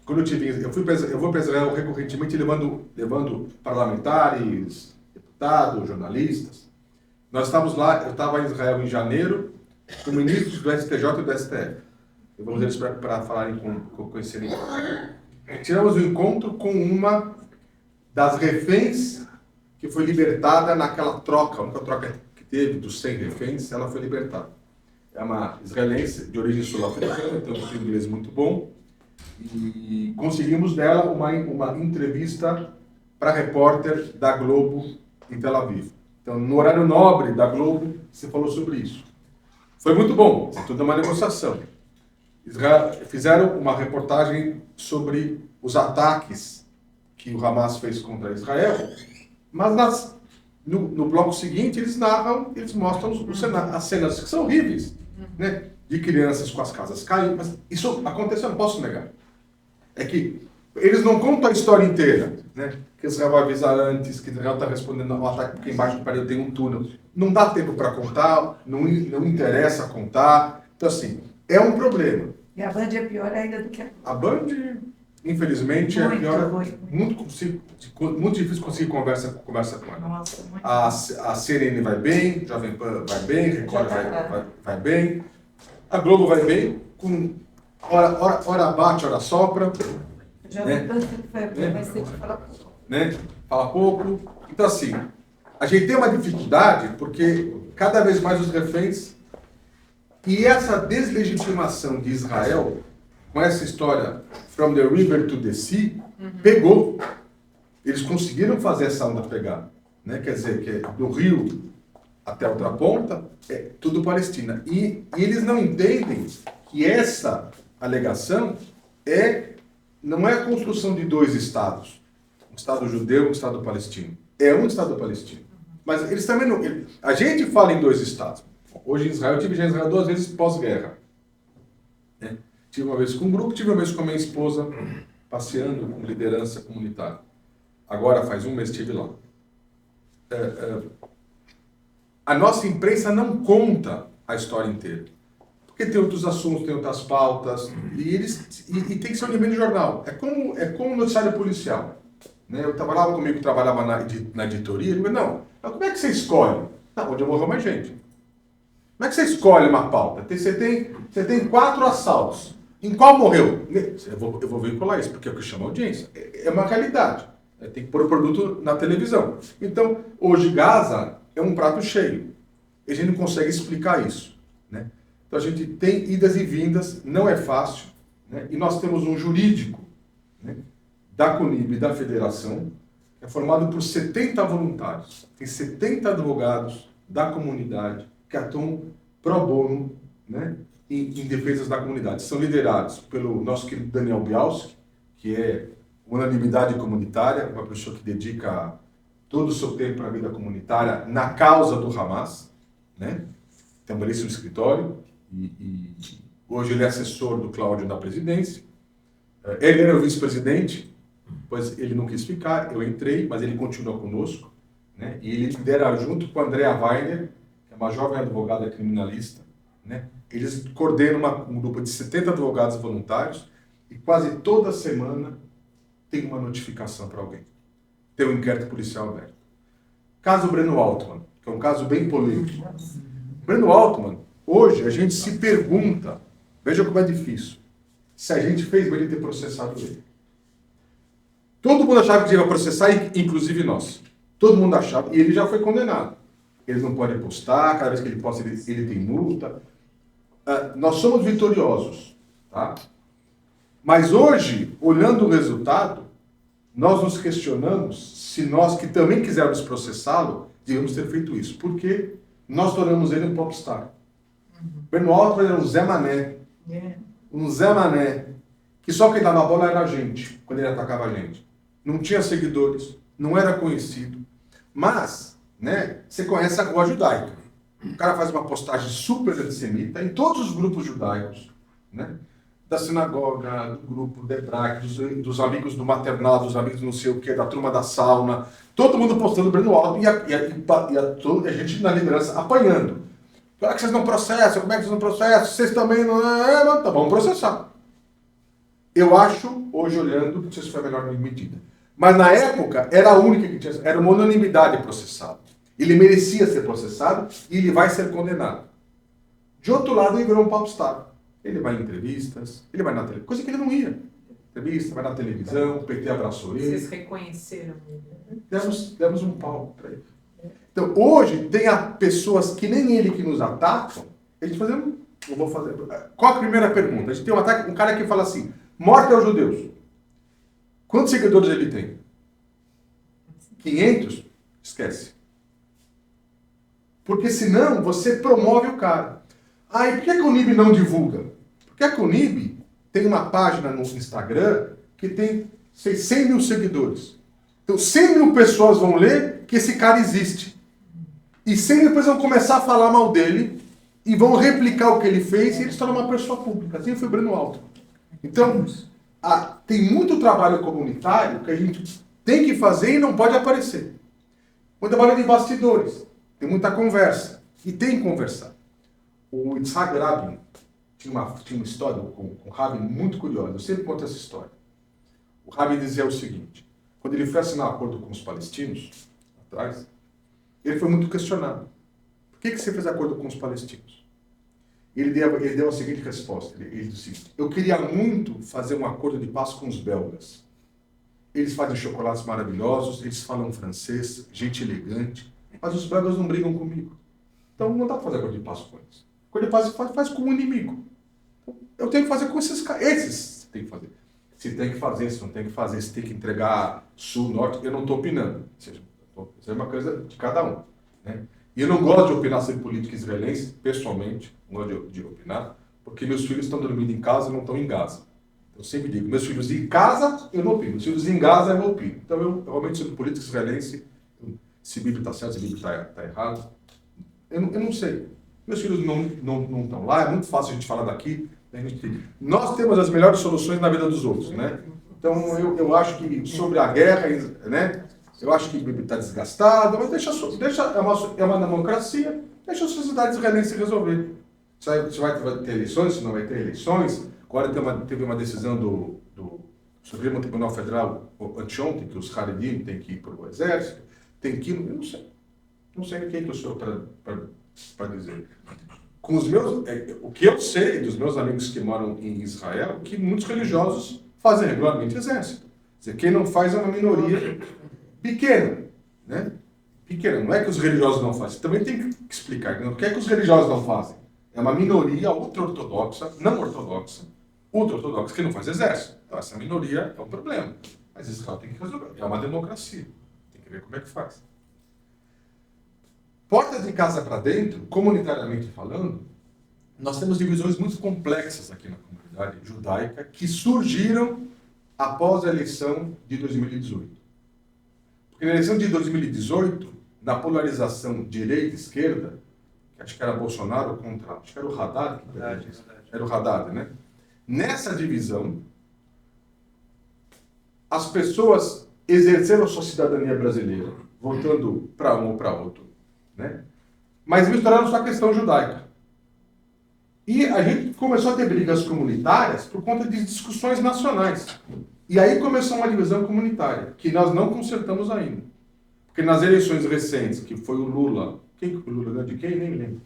quando eu vou para Israel recorrentemente levando parlamentares, deputados, jornalistas. Nós estávamos lá, eu estava em Israel em janeiro, com ministros do STJ e do STF. Eu vou eles para falarem com esse livro. Tivemos um encontro com uma das reféns que foi libertada naquela troca, a única troca que teve dos 100 reféns, ela foi libertada. É uma israelense de origem sul-africana, tem um inglês muito bom, e conseguimos dela uma entrevista para repórter da Globo em Tel Aviv. Então, no horário nobre da Globo, você falou sobre isso. Foi muito bom, é tudo uma negociação. Fizeram uma reportagem sobre os ataques que o Hamas fez contra Israel, mas no bloco seguinte eles mostram as cenas que são horríveis, né? De crianças com as casas caindo, mas isso aconteceu, eu não posso negar. É que eles não contam a história inteira, né? Que Israel vai avisar antes, que Israel está respondendo ao ataque porque embaixo do prédio tem um túnel. Não dá tempo para contar, não interessa contar. Então, assim, é um problema. E a Band é pior ainda do que a Band, infelizmente, é pior. Muito difícil conseguir conversa com ela. Nossa, muito A CNN vai bem, Jovem Pan vai bem, Record vai bem, a Globo vai bem, com hora bate, hora sopra. Jovem Pan vai ser de falar pouco. Né? Fala pouco. Então, assim, a gente tem uma dificuldade porque cada vez mais os reféns. E essa deslegitimação de Israel, com essa história from the river to the sea, pegou. Eles conseguiram fazer essa onda pegar. Né? Quer dizer, que do rio até outra ponta, é tudo Palestina. E eles não entendem que essa alegação não é a construção de dois estados. Um estado judeu e um estado palestino. É um estado palestino. Mas eles também não... A gente fala em dois estados. Hoje em Israel, eu tive já em Israel 2 vezes pós-guerra. Né? Tive uma vez com um grupo, tive uma vez com a minha esposa, passeando com liderança comunitária. Agora, faz um mês, estive lá. A nossa imprensa não conta a história inteira. Porque tem outros assuntos, tem outras pautas, e tem que ser um nível de jornal. É como um noticiário policial. Né? Eu trabalhava comigo, trabalhava na editoria, ele falou, não, mas como é que você escolhe? Não, onde morreu mais gente. Como é que você escolhe uma pauta? Você tem 4 assaltos. Em qual morreu? Eu vou veicular isso, porque é o que chama audiência. É uma realidade. Tem que pôr o produto na televisão. Então, hoje Gaza é um prato cheio. E a gente não consegue explicar isso. Né? Então a gente tem idas e vindas, não é fácil. Né? E nós temos um jurídico, né, da CUNIB e da Federação, que é formado por 70 voluntários. Tem 70 advogados da comunidade que atuam pro bono, né, em defesas da comunidade. São liderados pelo nosso querido Daniel Bialski, que é unanimidade comunitária, uma pessoa que dedica todo o seu tempo para a vida comunitária na causa do Hamas. Né? Tem um belíssimo escritório e hoje ele é assessor do Cláudio na presidência. Ele era o vice-presidente, pois ele não quis ficar, eu entrei, mas ele continua conosco. Né? E ele lidera junto com a Andrea Weiner, que é uma jovem advogada criminalista. Né? Eles coordenam um grupo de 70 advogados voluntários e quase toda semana tem uma notificação para alguém. Tem um inquérito policial aberto. Caso Breno Altman, que é um caso bem polêmico. Breno Altman, hoje a gente se pergunta, veja como é difícil, se a gente fez bem de ter processado ele. Todo mundo achava que ia processar, inclusive nós. Todo mundo achava, e ele já foi condenado. Ele não pode postar, cada vez que ele posta ele tem multa. Nós somos vitoriosos, tá? Mas hoje, olhando o resultado, nós nos questionamos se nós que também quisermos processá-lo, devemos ter feito isso. Porque nós tornamos ele um popstar. Breno Altman era um Zé Mané. Um Zé Mané. Que só quem dava a bola era a gente, quando ele atacava a gente. Não tinha seguidores, não era conhecido. Mas, né, você conhece a Rua Judaica. O cara faz uma postagem super antissemita em todos os grupos judaicos, né? Da sinagoga, do grupo Debrac, dos amigos do maternal, dos amigos não sei o que, da turma da sauna, todo mundo postando Breno Altman e a gente na liderança apanhando. Como é que vocês não processam? Como é que vocês não processam? Vocês também não... Tá bom, vamos processar. Eu acho, hoje olhando, não sei se foi a melhor medida. Mas na época, era a única que tinha, era uma unanimidade processado. Ele merecia ser processado e ele vai ser condenado. De outro lado, ele virou um popstar. Ele vai em entrevistas, ele vai na televisão, coisa que ele não ia. Entrevista, vai na televisão, o PT abraçou ele. Vocês reconheceram ele. Demos um palco para ele. Então, hoje, tem pessoas que nem ele que nos atacam. A gente fazendo. Eu vou fazer. Qual a primeira pergunta? A gente tem um cara que fala assim: morte aos judeus. Quantos seguidores ele tem? 500? Esquece. Porque senão você promove o cara. Ah, e por que a Unib não divulga? Porque a Unib tem uma página no Instagram que tem 100 mil seguidores. Então 100 mil pessoas vão ler que esse cara existe. E 100 mil pessoas vão começar a falar mal dele e vão replicar o que ele fez e ele se torna uma pessoa pública. Assim foi Breno Alto. Então, tem muito trabalho comunitário que a gente tem que fazer e não pode aparecer. Muito trabalho de bastidores. Tem muita conversa. E tem que conversar. O Itzhak Rabin tinha uma história com o Rabin muito curiosa. Eu sempre conto essa história. O Rabin dizia o seguinte: quando ele foi assinar um acordo com os palestinos, atrás, ele foi muito questionado. Por que você fez acordo com os palestinos? Ele deu a seguinte resposta. Ele disse o seguinte: eu queria muito fazer um acordo de paz com os belgas. Eles fazem chocolates maravilhosos, eles falam francês, gente elegante, mas os belgas não brigam comigo. Então não dá para fazer acordo de paz com eles. Acordo de paz faz com o inimigo. Eu tenho que fazer com esses caras. Esses você tem que fazer. Se tem que fazer, se não tem que fazer, se tem que entregar sul, norte, eu não estou opinando. Ou seja, isso é uma coisa de cada um. Né? E eu não gosto de opinar sobre política israelense, pessoalmente, não gosto de opinar, porque meus filhos estão dormindo em casa e não estão em Gaza. Eu sempre digo, meus filhos em casa, eu não opino. Meus filhos em Gaza, eu não opino. Então, eu realmente, sobre política israelense, se a Bíblia está certa, se a Bíblia está errada, eu não sei. Meus filhos não estão lá, é muito fácil a gente falar daqui. Nós temos as melhores soluções na vida dos outros, né? Então, eu acho que sobre a guerra, né? Eu acho que a Bíblia está desgastada, mas é uma democracia, deixa a sociedade israelense resolver. Se vai ter eleições, se não vai ter eleições. Agora teve uma decisão do Supremo Tribunal Federal anteontem, que os Haredim têm que ir para o exército, tem que ir, eu não sei. Não sei quem que eu sou para dizer. Com os meus, o que eu sei dos meus amigos que moram em Israel, que muitos religiosos fazem regularmente exército. Quer dizer, quem não faz é uma minoria pequena, né? Pequena. Não é que os religiosos não fazem. Também tem que explicar. O que é que os religiosos não fazem? É uma minoria ultra-ortodoxa, não ortodoxa, ultra-ortodoxa, que não faz exército. Então, essa minoria é um problema. Mas Israel tem que resolver. É uma democracia. Tem que ver como é que faz. Portas de casa para dentro, comunitariamente falando, nós temos divisões muito complexas aqui na comunidade judaica que surgiram após a eleição de 2018. Porque na eleição de 2018, na polarização direita-esquerda, que acho que era Bolsonaro contra, acho que era o Haddad, era o Haddad, né? Nessa divisão, as pessoas exerceram sua cidadania brasileira, votando para um ou para outro, né? Mas misturaram sua questão judaica. E a gente começou a ter brigas comunitárias por conta de discussões nacionais. E aí começou uma divisão comunitária, que nós não consertamos ainda. Porque nas eleições recentes, que foi o Lula... O Lula ganhou de quem? Nem lembro.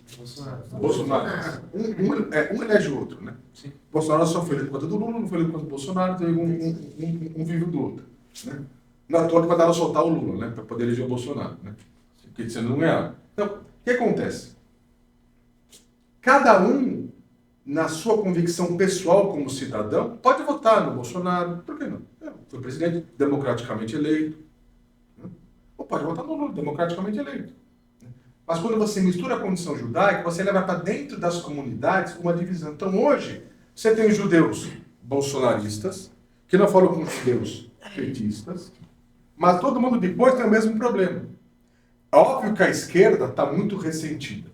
Bolsonaro. Um elege o outro, né? Sim. Bolsonaro só foi eleito por conta do Lula, não foi eleito por conta do Bolsonaro, teve um vivo do outro. Né? Não é à toa que mandaram soltar o Lula, né? Para poder eleger o Bolsonaro. Né? Porque você não ganhava. Então, o que acontece? Cada um, na sua convicção pessoal como cidadão, pode votar no Bolsonaro. Por que não? Foi presidente democraticamente eleito. Né? Ou pode votar no Lula, democraticamente eleito. Mas quando você mistura a condição judaica, você leva para dentro das comunidades uma divisão. Então hoje, você tem judeus bolsonaristas, que não falam com judeus petistas, mas todo mundo depois tem o mesmo problema. É óbvio que a esquerda está muito ressentida.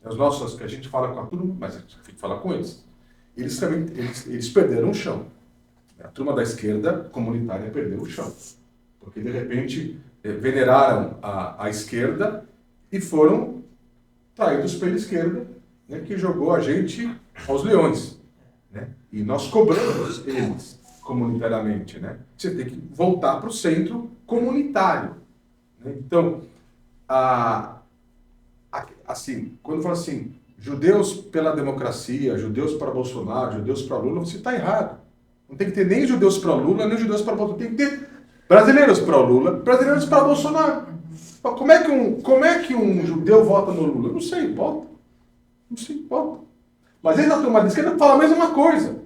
Os nossos, que a gente fala com a turma, mas a gente tem que falar com eles. Eles também eles perderam o chão. A turma da esquerda comunitária perdeu o chão. Porque, de repente, veneraram a esquerda e foram traídos pela esquerda, né, que jogou a gente aos leões. né? E nós cobramos eles comunitariamente, né? Você tem que voltar para o centro comunitário, né? Então, assim, quando fala assim, judeus pela democracia, judeus para Bolsonaro, judeus para Lula, você está errado. Não tem que ter nem judeus para Lula, nem judeus para Bolsonaro. Tem que ter brasileiros para Lula, brasileiros para Bolsonaro. Como é que um judeu vota no Lula? Eu não sei, vota. Não sei, vota. Mas eles na turma de esquerda falam a mesma coisa.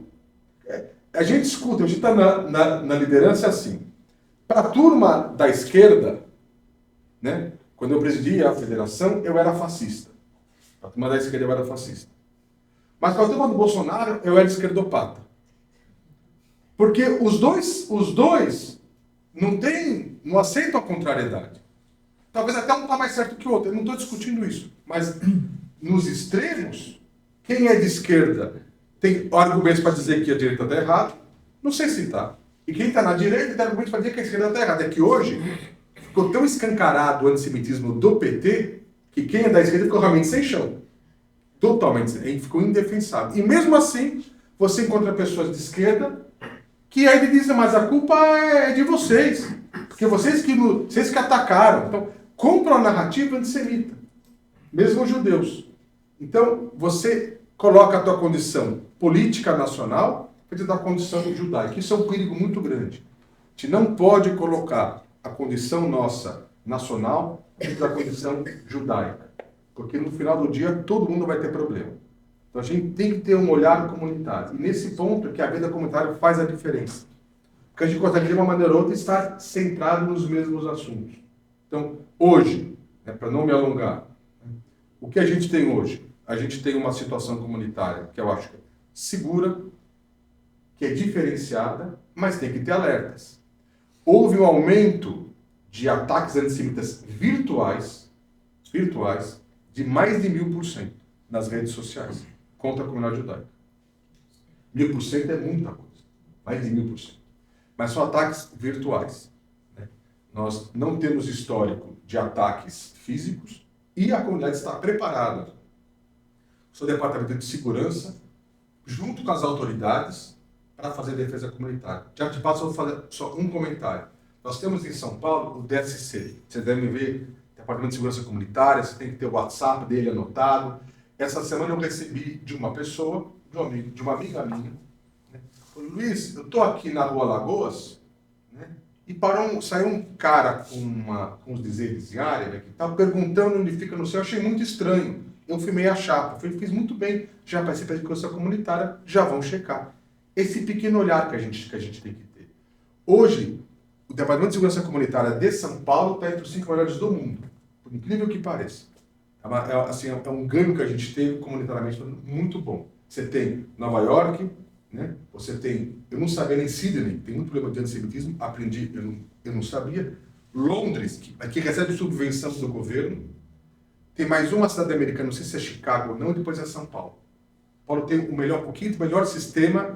A gente escuta, a gente está na liderança assim. Para a turma da esquerda, né, quando eu presidia a federação, eu era fascista. Para a turma da esquerda eu era fascista. Mas para a turma do Bolsonaro, eu era esquerdopata. Porque os dois não aceitam a contrariedade. Talvez até um está mais certo que o outro. Eu não estou discutindo isso. Mas nos extremos, quem é de esquerda tem argumentos para dizer que a direita está errada. Não sei se está. E quem está na direita tem argumentos para dizer que a esquerda está errada. É que hoje ficou tão escancarado o antissemitismo do PT que quem é da esquerda ficou realmente sem chão. Totalmente. Ficou indefensável. E mesmo assim, você encontra pessoas de esquerda que aí dizem, mas a culpa é de vocês. Porque vocês que atacaram. Então, compram a narrativa antissemita. Mesmo os judeus. Então, você coloca a tua condição política nacional frente da condição judaica. Isso é um perigo muito grande. A gente não pode colocar a condição nossa nacional frente da condição judaica. Porque no final do dia, todo mundo vai ter problema. Então, a gente tem que ter um olhar comunitário. E nesse ponto é que a vida comunitária faz a diferença. Porque a gente consegue, de uma maneira ou outra, estar centrado nos mesmos assuntos. Então, hoje, para não me alongar, o que a gente tem hoje? A gente tem uma situação comunitária que eu acho que é segura, que é diferenciada, mas tem que ter alertas. Houve um aumento de ataques antissemitas virtuais, de mais de 1000% nas redes sociais contra a comunidade judaica. 1000% é muita coisa. Mais de 1000%. Mas são ataques virtuais. Né? Nós não temos histórico de ataques físicos e a comunidade está preparada. O seu departamento de segurança, junto com as autoridades, para fazer defesa comunitária. Já de passo, eu vou fazer só um comentário. Nós temos em São Paulo o DSC. Vocês devem ver, Departamento de Segurança Comunitária, você tem que ter o WhatsApp dele anotado. Essa semana eu recebi de uma pessoa, de uma amiga minha, né? Falei, Luiz, eu estou aqui na Rua Lagoas, né? E saiu um cara com uns dizeres em árabe que estava perguntando onde fica no céu. Eu achei muito estranho. Eu filmei a chapa. Fiz muito bem. Já participei da segurança comunitária, já vão checar. Esse pequeno olhar que a gente tem que ter. Hoje, o Departamento de Segurança Comunitária de São Paulo está entre os 5 melhores do mundo. Por incrível que pareça. É um ganho que a gente teve comunitariamente muito bom. Você tem Nova York, né? Você tem, eu não sabia nem Sydney, tem muito problema de antissemitismo, aprendi, eu não sabia. Londres, que recebe subvenção do governo. Tem mais uma cidade americana, não sei se é Chicago ou não, e depois é São Paulo. Paulo tem o melhor sistema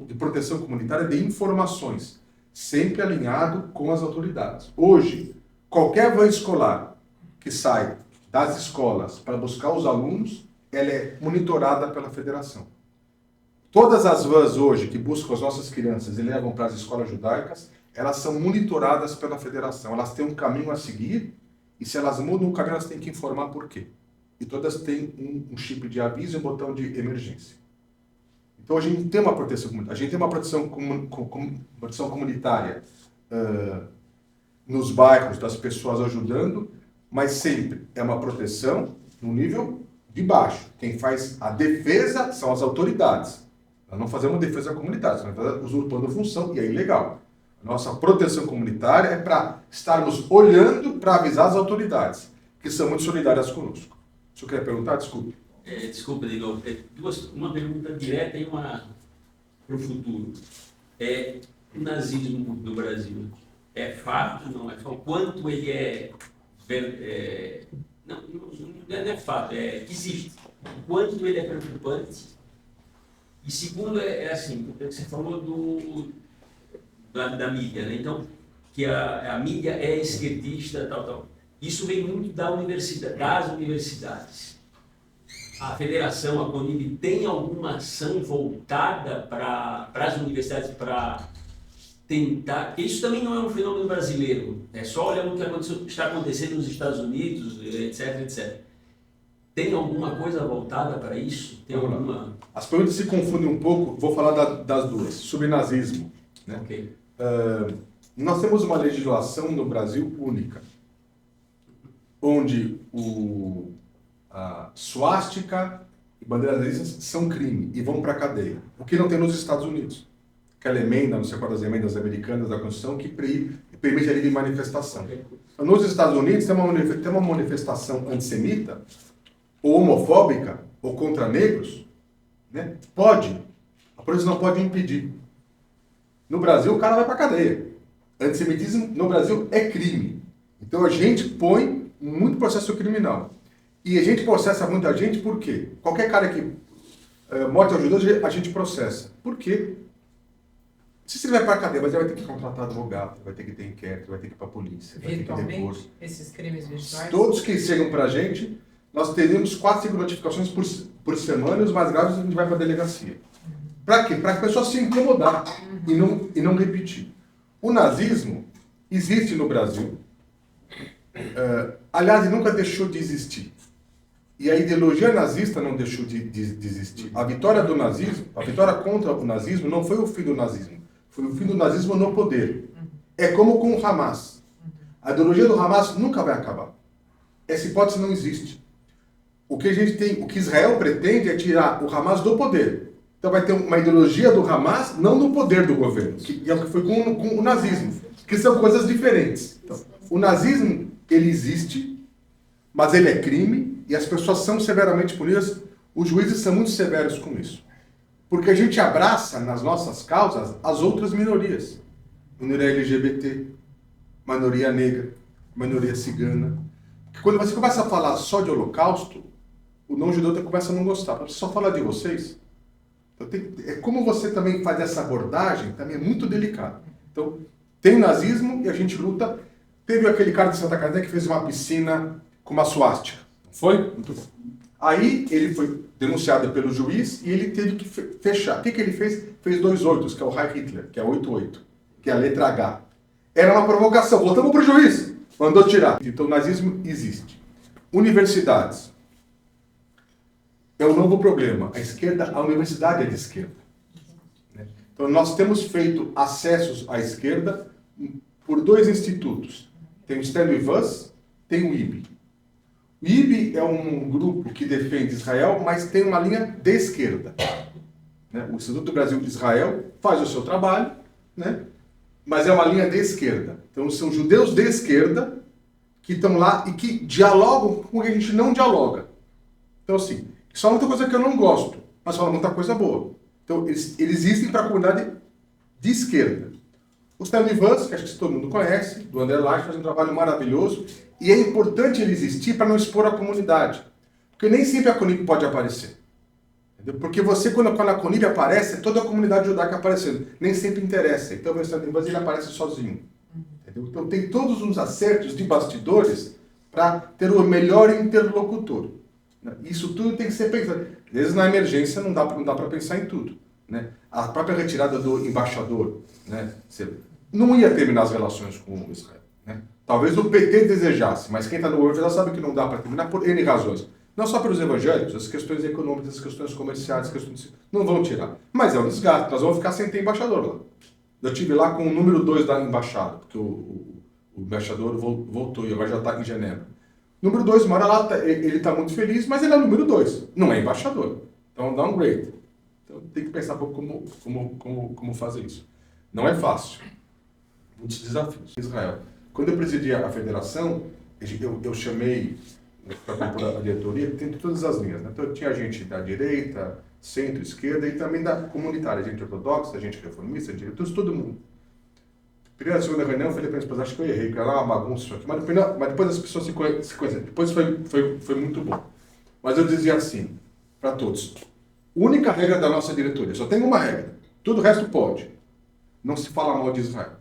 de proteção comunitária de informações, sempre alinhado com as autoridades. Hoje, qualquer van escolar que sai das escolas para buscar os alunos, ela é monitorada pela federação. Todas as vans hoje que buscam as nossas crianças e levam para as escolas judaicas, elas são monitoradas pela federação. Elas têm um caminho a seguir e se elas mudam o caminho, elas têm que informar por quê. E todas têm um chip de aviso e um botão de emergência. Então a gente tem uma proteção comunitária. A gente tem uma proteção comunitária nos bairros, das pessoas ajudando, mas sempre é uma proteção no nível de baixo. Quem faz a defesa são as autoridades. Nós não fazemos defesa comunitária, nós estamos usurpando função e é ilegal. A nossa proteção comunitária é para estarmos olhando para avisar as autoridades, que são muito solidárias conosco. O senhor quer perguntar? Desculpe. Desculpa, de novo. Uma pergunta direta e uma para o futuro. O nazismo do Brasil é fato, não é fato? O quanto ele não é fato, existe. O quanto ele é preocupante. E segundo, assim, você falou da mídia, né? Então, que a mídia é esquerdista, tal. Isso vem muito das universidades. a federação, a CONIB, tem alguma ação voltada para as universidades para tentar, porque isso também não é um fenômeno brasileiro, é só olhar o que está acontecendo nos Estados Unidos, etc, etc. Tem alguma coisa voltada para isso? Tem alguma... As perguntas se confundem um pouco, vou falar das duas. Sobre nazismo. Né? Okay. Nós temos uma legislação no Brasil única, onde a suástica e bandeiras nazistas são crime e vão para a cadeia. O que não tem nos Estados Unidos. Aquela emenda, não sei qual das emendas americanas da Constituição, que permite a livre manifestação. Então, nos Estados Unidos tem uma manifestação antissemita, ou homofóbica, ou contra negros, né? Pode. A polícia não pode impedir. No Brasil, o cara vai para a cadeia. Antissemitismo no Brasil é crime. Então a gente põe muito processo criminal. E a gente processa muita gente por quê? Qualquer cara que morte aos judeus, a gente processa. Por quê? Se você vai para a cadeia, mas ele vai ter que contratar advogado, vai ter que ter inquérito, vai ter que ir para a polícia, vai ter que ter recurso. Esses crimes virtuais? Todos que chegam para a gente, nós teríamos 4, 5 notificações por semana, e os mais graves a gente vai para a delegacia. Para quê? Para a pessoa se incomodar e não repetir. O nazismo existe no Brasil. Aliás, ele nunca deixou de existir. E a ideologia nazista não deixou de existir. A vitória do nazismo, a vitória contra o nazismo, não foi o fim do nazismo. Foi o fim do nazismo no poder. É como com o Hamas. A ideologia do Hamas nunca vai acabar. Essa hipótese não existe. O que a gente tem, o que Israel pretende é tirar o Hamas do poder. Então vai ter uma ideologia do Hamas, não no poder do governo, que é o que foi com o nazismo, que são coisas diferentes. Então, o nazismo, ele existe, mas ele é crime, e as pessoas são severamente punidas, os juízes são muito severos com isso. Porque a gente abraça nas nossas causas as outras minorias. Minoria LGBT, minoria negra, minoria cigana. Porque quando você começa a falar só de holocausto, o não-judeu começa a não gostar. Você só fala de vocês. Então, como você também faz essa abordagem, também é muito delicado. Então, tem o nazismo e a gente luta. Teve aquele cara de Santa Catarina que fez uma piscina com uma suástica. Não foi? Muito bom. Aí ele foi denunciado pelo juiz e ele teve que fechar. O que ele fez? Fez 2 8, que é o Heil Hitler, que é 88, que é a letra H. Era uma provocação. Voltamos para o juiz. Mandou tirar. Então, o nazismo existe. Universidades. É um novo problema. A universidade é de esquerda. Então, nós temos feito acessos à esquerda por 2 institutos. Tem o Stanley Vaz, tem o IB. O IB é um grupo que defende Israel, mas tem uma linha de esquerda. O Instituto do Brasil de Israel faz o seu trabalho, mas é uma linha de esquerda. Então, são judeus de esquerda que estão lá e que dialogam com o que a gente não dialoga. Então, assim, só muita coisa que eu não gosto, mas fala muita coisa boa. Então, eles existem para a comunidade de esquerda. O Stanley Vaz, que acho que todo mundo conhece, do Underline, faz um trabalho maravilhoso, e é importante ele existir para não expor a comunidade. Porque nem sempre a CONIB pode aparecer. Entendeu? Porque você, quando a CONIB aparece, é toda a comunidade judaica aparecendo. Nem sempre interessa. Então, o Stanley Vaz, ele aparece sozinho. Entendeu? Então, tem todos uns acertos de bastidores para ter o melhor interlocutor. Isso tudo tem que ser pensado. Às vezes, na emergência, não dá para pensar em tudo. A própria retirada do embaixador, não ia terminar as relações com Israel. Talvez o PT desejasse, mas quem está no governo já sabe que não dá para terminar por N razões. Não só pelos evangélicos, as questões econômicas, as questões comerciais, as questões... não vão tirar. Mas é um desgaste, nós vamos ficar sem ter embaixador lá. Eu estive lá com o número 2 da embaixada, porque o embaixador voltou e agora já está em Genebra. Número 2 mora lá, ele está muito feliz, mas ele é o número 2, não é embaixador. Então, downgrade. Então, tem que pensar um pouco como fazer isso. Não é fácil. Muitos desafios. Israel. Quando eu presidia a federação, eu chamei para compor a diretoria, tem todas as linhas. Então, tinha gente da direita, centro, esquerda e também da comunitária, gente ortodoxa, gente reformista, direitos, todo mundo. Primeira, segunda reunião, eu falei para eles, acho que eu errei, porque era uma bagunça isso aqui. Mas depois as pessoas se conheceram. Depois foi muito bom. Mas eu dizia assim, para todos, única regra da nossa diretoria, só tem uma regra, tudo o resto pode. Não se fala mal de Israel.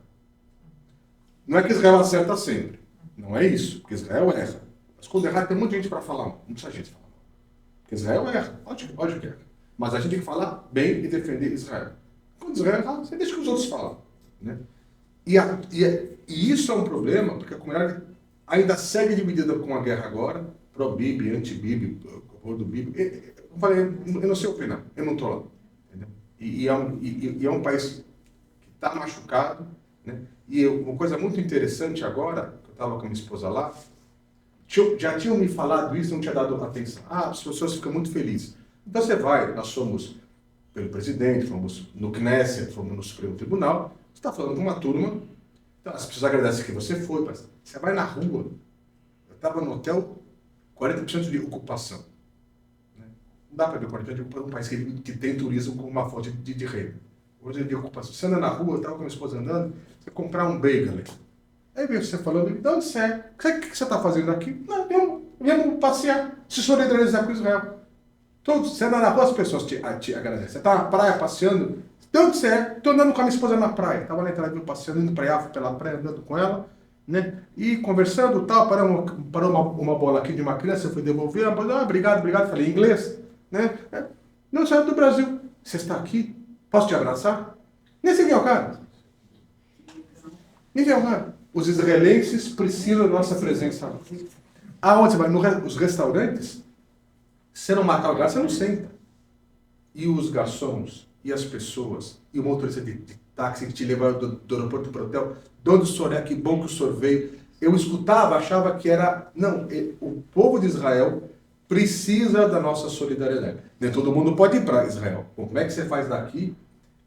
Não é que Israel acerta sempre. Não é isso, porque Israel erra. Mas quando errar, tem muita gente para falar mal. Muita gente fala mal. Porque Israel erra, ódio que erra. Mas a gente tem que falar bem e defender Israel. Quando Israel erra, você deixa que os outros falam. Né? E isso é um problema, porque a comunidade ainda segue dividida com a guerra agora, pró-Bibi, anti-Bibi, do Bibi. Eu falei, eu não sei opinar, eu não estou lá. Entendeu? E é um país que está machucado. Né? E uma coisa muito interessante agora, que eu estava com a minha esposa lá, já tinham me falado isso, não tinha dado atenção. As pessoas ficam muito felizes. Então você vai, nós somos pelo presidente, fomos no Knesset, fomos no Supremo Tribunal, você está falando com uma turma, então as pessoas agradecem que você foi, mas você vai na rua, eu estava no hotel, 40% de ocupação. Né? Não dá para ver 40% de ocupação num país que tem turismo como uma fonte de renda. Hoje de ocupação. Você anda na rua, eu estava com a minha esposa andando, você comprar um bagel ali. Aí veio você falando, de onde você é? O que você está fazendo aqui? Não, viemos passear, se solidarizar com Israel. Todos, você anda na rua, as pessoas te agradecem. Você está na praia passeando, de onde você é? Estou andando com a minha esposa na praia. Estava na entrada, passeando, indo pela praia, andando com ela, né? E conversando, tal, parou uma bola aqui de uma criança, eu fui devolver, obrigado, falei em inglês, né? Não, saiu do Brasil. Você está aqui? Posso te abraçar? Nem sei quem é o cara. Ninguém é o cara. Os israelenses precisam da nossa presença. Aonde você vai? Nos restaurantes, se não marcar o lugar, você não senta. E os garçons, e as pessoas, e o motorista de táxi que te leva do aeroporto para o hotel, de onde o senhor é, que bom que o senhor veio. Eu escutava, achava que era... Não, o povo de Israel precisa da nossa solidariedade. Nem todo mundo pode ir para Israel. Como é que você faz daqui?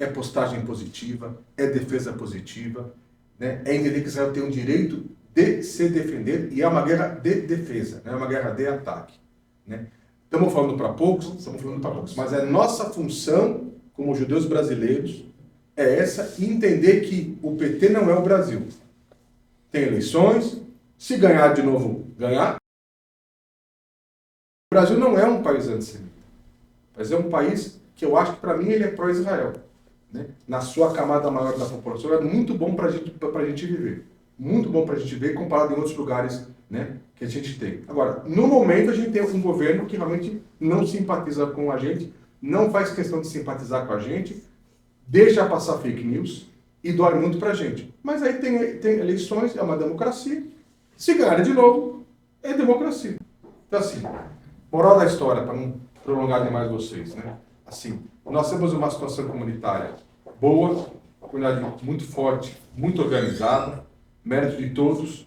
É postagem positiva, é defesa positiva, né? É entender que Israel tem o direito de se defender e é uma guerra de defesa, não é uma guerra de ataque. Né? Estamos falando para poucos, mas é nossa função, como judeus brasileiros, é essa, entender que o PT não é o Brasil. Tem eleições, se ganhar de novo, ganhar. O Brasil não é um país antissemita, mas é um país que eu acho que, para mim, ele é pró-Israel. Né? Na sua camada maior da população, é muito bom para a gente viver. Muito bom para a gente ver, comparado em outros lugares, né, que a gente tem. Agora, no momento, a gente tem um governo que realmente não simpatiza com a gente, não faz questão de simpatizar com a gente, deixa passar fake news e dói muito para a gente. Mas aí tem eleições, é uma democracia. Se ganhar de novo, é democracia. Então, assim, moral da história, para não prolongar demais vocês, né? Assim, nós temos uma situação comunitária boa, comunidade muito forte, muito organizada, mérito de todos,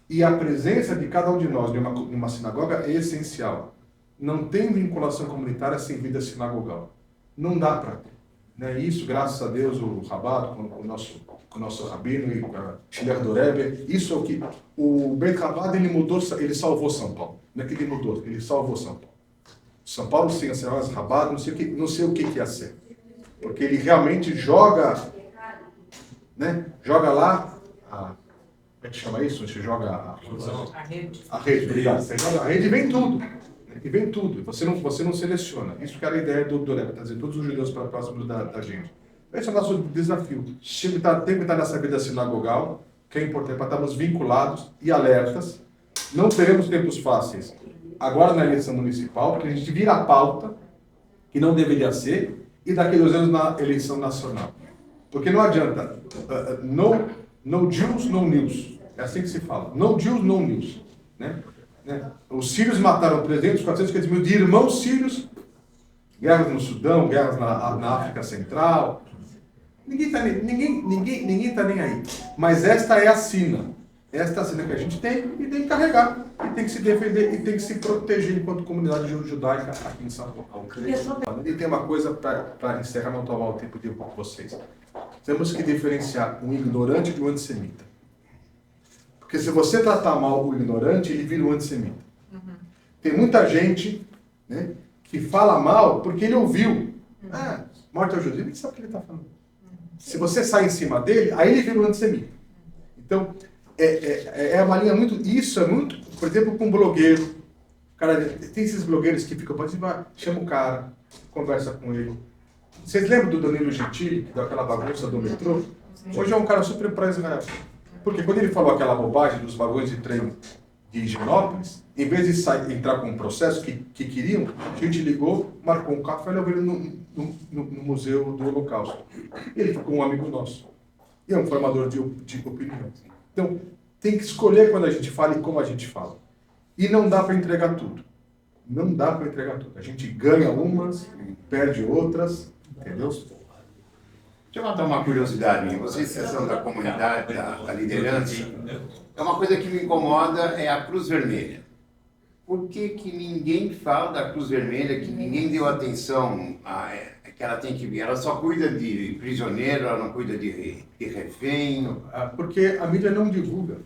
e a presença de cada um de nós em uma sinagoga é essencial. Não tem vinculação comunitária sem vida sinagogal. Não dá para ter. Né? Isso, graças a Deus, o Rabat, com o nosso rabino e a Shler Dorebe, isso é o que... O Beit Rabat, ele salvou São Paulo. Não é que ele mudou, ele salvou São Paulo. São Paulo sem as Rabat, não sei o que ia ser. Porque ele realmente joga, né? Joga lá, como é que chama isso? Você joga a rede. A rede, obrigado. Você joga a rede e vem tudo. E vem tudo. Você não seleciona. Isso que era a ideia do Doreba, trazer todos os judeus para próximos da gente. Esse é o nosso desafio. Tem que estar nessa vida sinagogal, que é importante para estarmos vinculados e alertas. Não teremos tempos fáceis agora na eleição municipal, porque a gente vira a pauta, que não deveria ser, e daqui a 2 anos na eleição nacional. Porque não adianta. No Jews, no news. É assim que se fala. No Jews, no news. Né? Os sírios mataram 450 mil de irmãos sírios. Guerras no Sudão, guerras na África Central. Ninguém está nem aí. Mas esta é a sina. Esta é a sina que a gente tem e tem que carregar. E tem que se defender e tem que se proteger enquanto comunidade judaica aqui em São Paulo. E tem uma coisa para encerrar, não tomar o tempo de vocês. Temos que diferenciar um ignorante de um antissemita. Porque se você tratar mal o ignorante, ele vira um antissemita. Uhum. Tem muita gente, né, que fala mal porque ele ouviu. Morte ao judeu, ele sabe o que ele está falando. Se você sai em cima dele, aí ele vira um antissemita. Então, é uma linha muito... Isso é muito... Por exemplo, com um blogueiro. Cara, tem esses blogueiros que ficam... Chama o cara, conversa com ele. Vocês lembram do Danilo Gentili, daquela bagunça do metrô? Hoje é um cara super pró-Israel. Porque quando ele falou aquela bobagem dos vagões de trem de Higienópolis, em vez de entrar com um processo que queriam, a gente ligou, marcou um carro, foi levar ele no Museu do Holocausto. Ele ficou um amigo nosso. E é um formador de opinião. Então, tem que escolher quando a gente fala e como a gente fala. E não dá para entregar tudo. Não dá para entregar tudo. A gente ganha umas, perde outras, entendeu? Deixa eu matar uma curiosidade minha. Vocês são da comunidade, da liderança. É uma coisa que me incomoda, é a Cruz Vermelha. Por que que ninguém fala da Cruz Vermelha, que ninguém deu atenção que ela tem que vir? Ela só cuida de prisioneiro, ela não cuida de refém. Porque a mídia não divulga.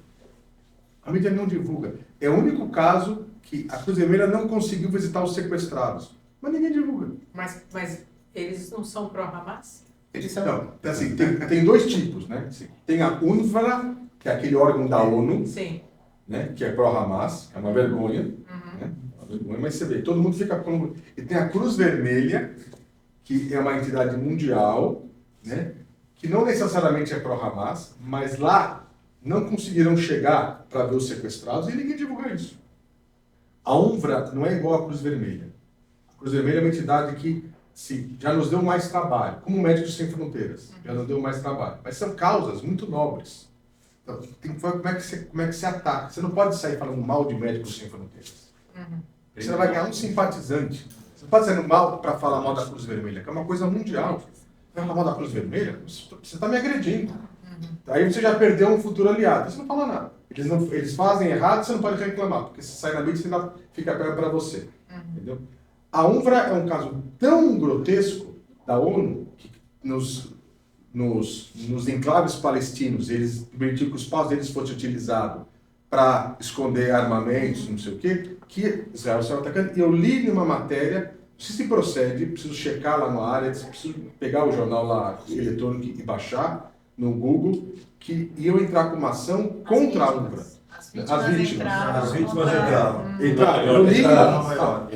A mídia não divulga. É o único caso que a Cruz Vermelha não conseguiu visitar os sequestrados. Mas ninguém divulga. Mas eles não são pró-Hamas? Eles são. Não, assim, tem dois tipos, né? Tem a UNRWA, que é aquele órgão da ONU, Sim. né? Que é pró-Hamas, é uma vergonha. Né? Uma vergonha, mas você vê, todo mundo fica com... E tem a Cruz Vermelha, que é uma entidade mundial, né? Que não necessariamente é pró-Hamas, mas lá não conseguiram chegar para ver os sequestrados e ninguém divulga isso. A UNRWA não é igual à Cruz Vermelha. A Cruz Vermelha é uma entidade que já nos deu mais trabalho, como Médicos Sem Fronteiras, já nos deu mais trabalho. Mas são causas muito nobres. Então, tem que ver como é que você ataca. Você não pode sair falando mal de Médicos Sem Fronteiras. Você não vai ganhar um simpatizante. Você não pode sair mal para falar mal da Cruz Vermelha, que é uma coisa mundial. Você vai falar mal da Cruz Vermelha? Você está me agredindo. Aí você já perdeu um futuro aliado. Você não fala nada. Eles fazem errado, você não pode reclamar, porque se sair na mídia, você ainda fica para você. Entendeu? A UNRWA é um caso tão grotesco da ONU que nos enclaves palestinos, eles permitiram que os paus deles fossem utilizados para esconder armamentos, não sei o quê, que Israel estava atacando. E eu li numa matéria, se procede, preciso checar lá na área, preciso pegar o jornal lá eletrônico e baixar no Google, que iam entrar com uma ação contra a UNRWA. As vítimas entraram. Eu li Em Nova York.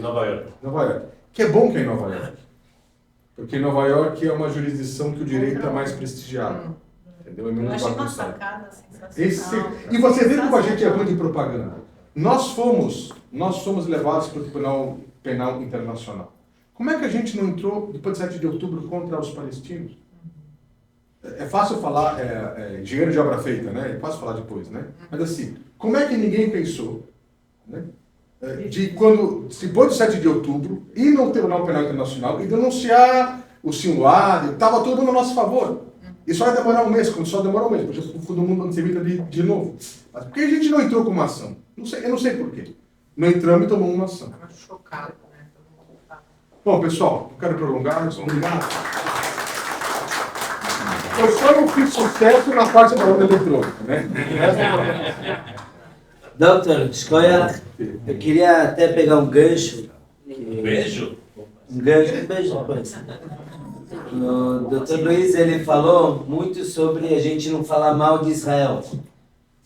Nova York. Que é bom que é em Nova York. Porque Nova York é uma jurisdição que o direito é mais prestigiado. Entendeu? É Eu menos achei uma bagunçado. sacada sensacional. E você vê como a gente é ruim de propaganda. Nós fomos levados para o Tribunal Penal Internacional. Como é que a gente não entrou depois de 7 de outubro contra os palestinos? É fácil falar, engenheiro de obra feita, né? É fácil falar depois, né? Mas assim, como é que ninguém pensou, né? De quando, depois do 7 de outubro, ir no Tribunal Penal Internacional e denunciar o Sinwar, estava todo mundo a nosso favor. E só ia demorar um mês, quando só demorou um mês, porque todo mundo antissemita de novo. Mas por que a gente não entrou com uma ação? Eu não sei por quê. Não entramos e tomamos uma ação. Tava chocado, né? Todo mundo tava... Bom, pessoal, não quero prolongar, mas obrigado. Eu só não fiz sucesso na parte da onda eletrônica, né? Doutor Shkoyach, eu queria até pegar um gancho. Um beijo? Um beijo depois. O Dr. Luiz, ele falou muito sobre a gente não falar mal de Israel.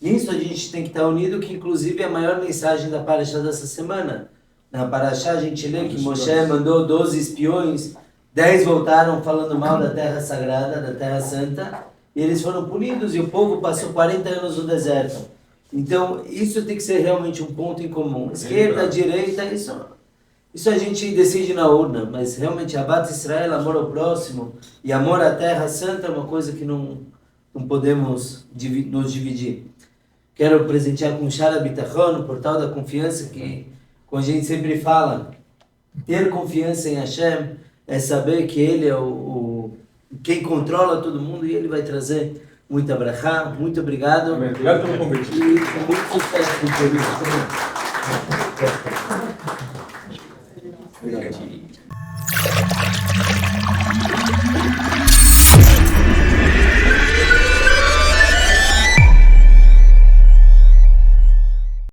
Nisso a gente tem que estar unido, que inclusive é a maior mensagem da Parashá dessa semana. Na Parashá a gente lê que Moshe mandou 12 espiões, 10 voltaram falando mal da terra sagrada, da terra santa, e eles foram punidos e o povo passou 40 anos no deserto. Então isso tem que ser realmente um ponto em comum. Esquerda, direita, isso a gente decide na urna, mas realmente Ahavat Israel, amor ao próximo e amor à terra santa é uma coisa que não podemos nos dividir. Quero presentear com Shara Bitachon, o portal da confiança, que como a gente sempre fala, ter confiança em Hashem é saber que Ele é quem controla todo mundo e Ele vai trazer muita brachá. Muito obrigado. Amém. Obrigado pelo convite. E muito sucesso com o serviço. Obrigado.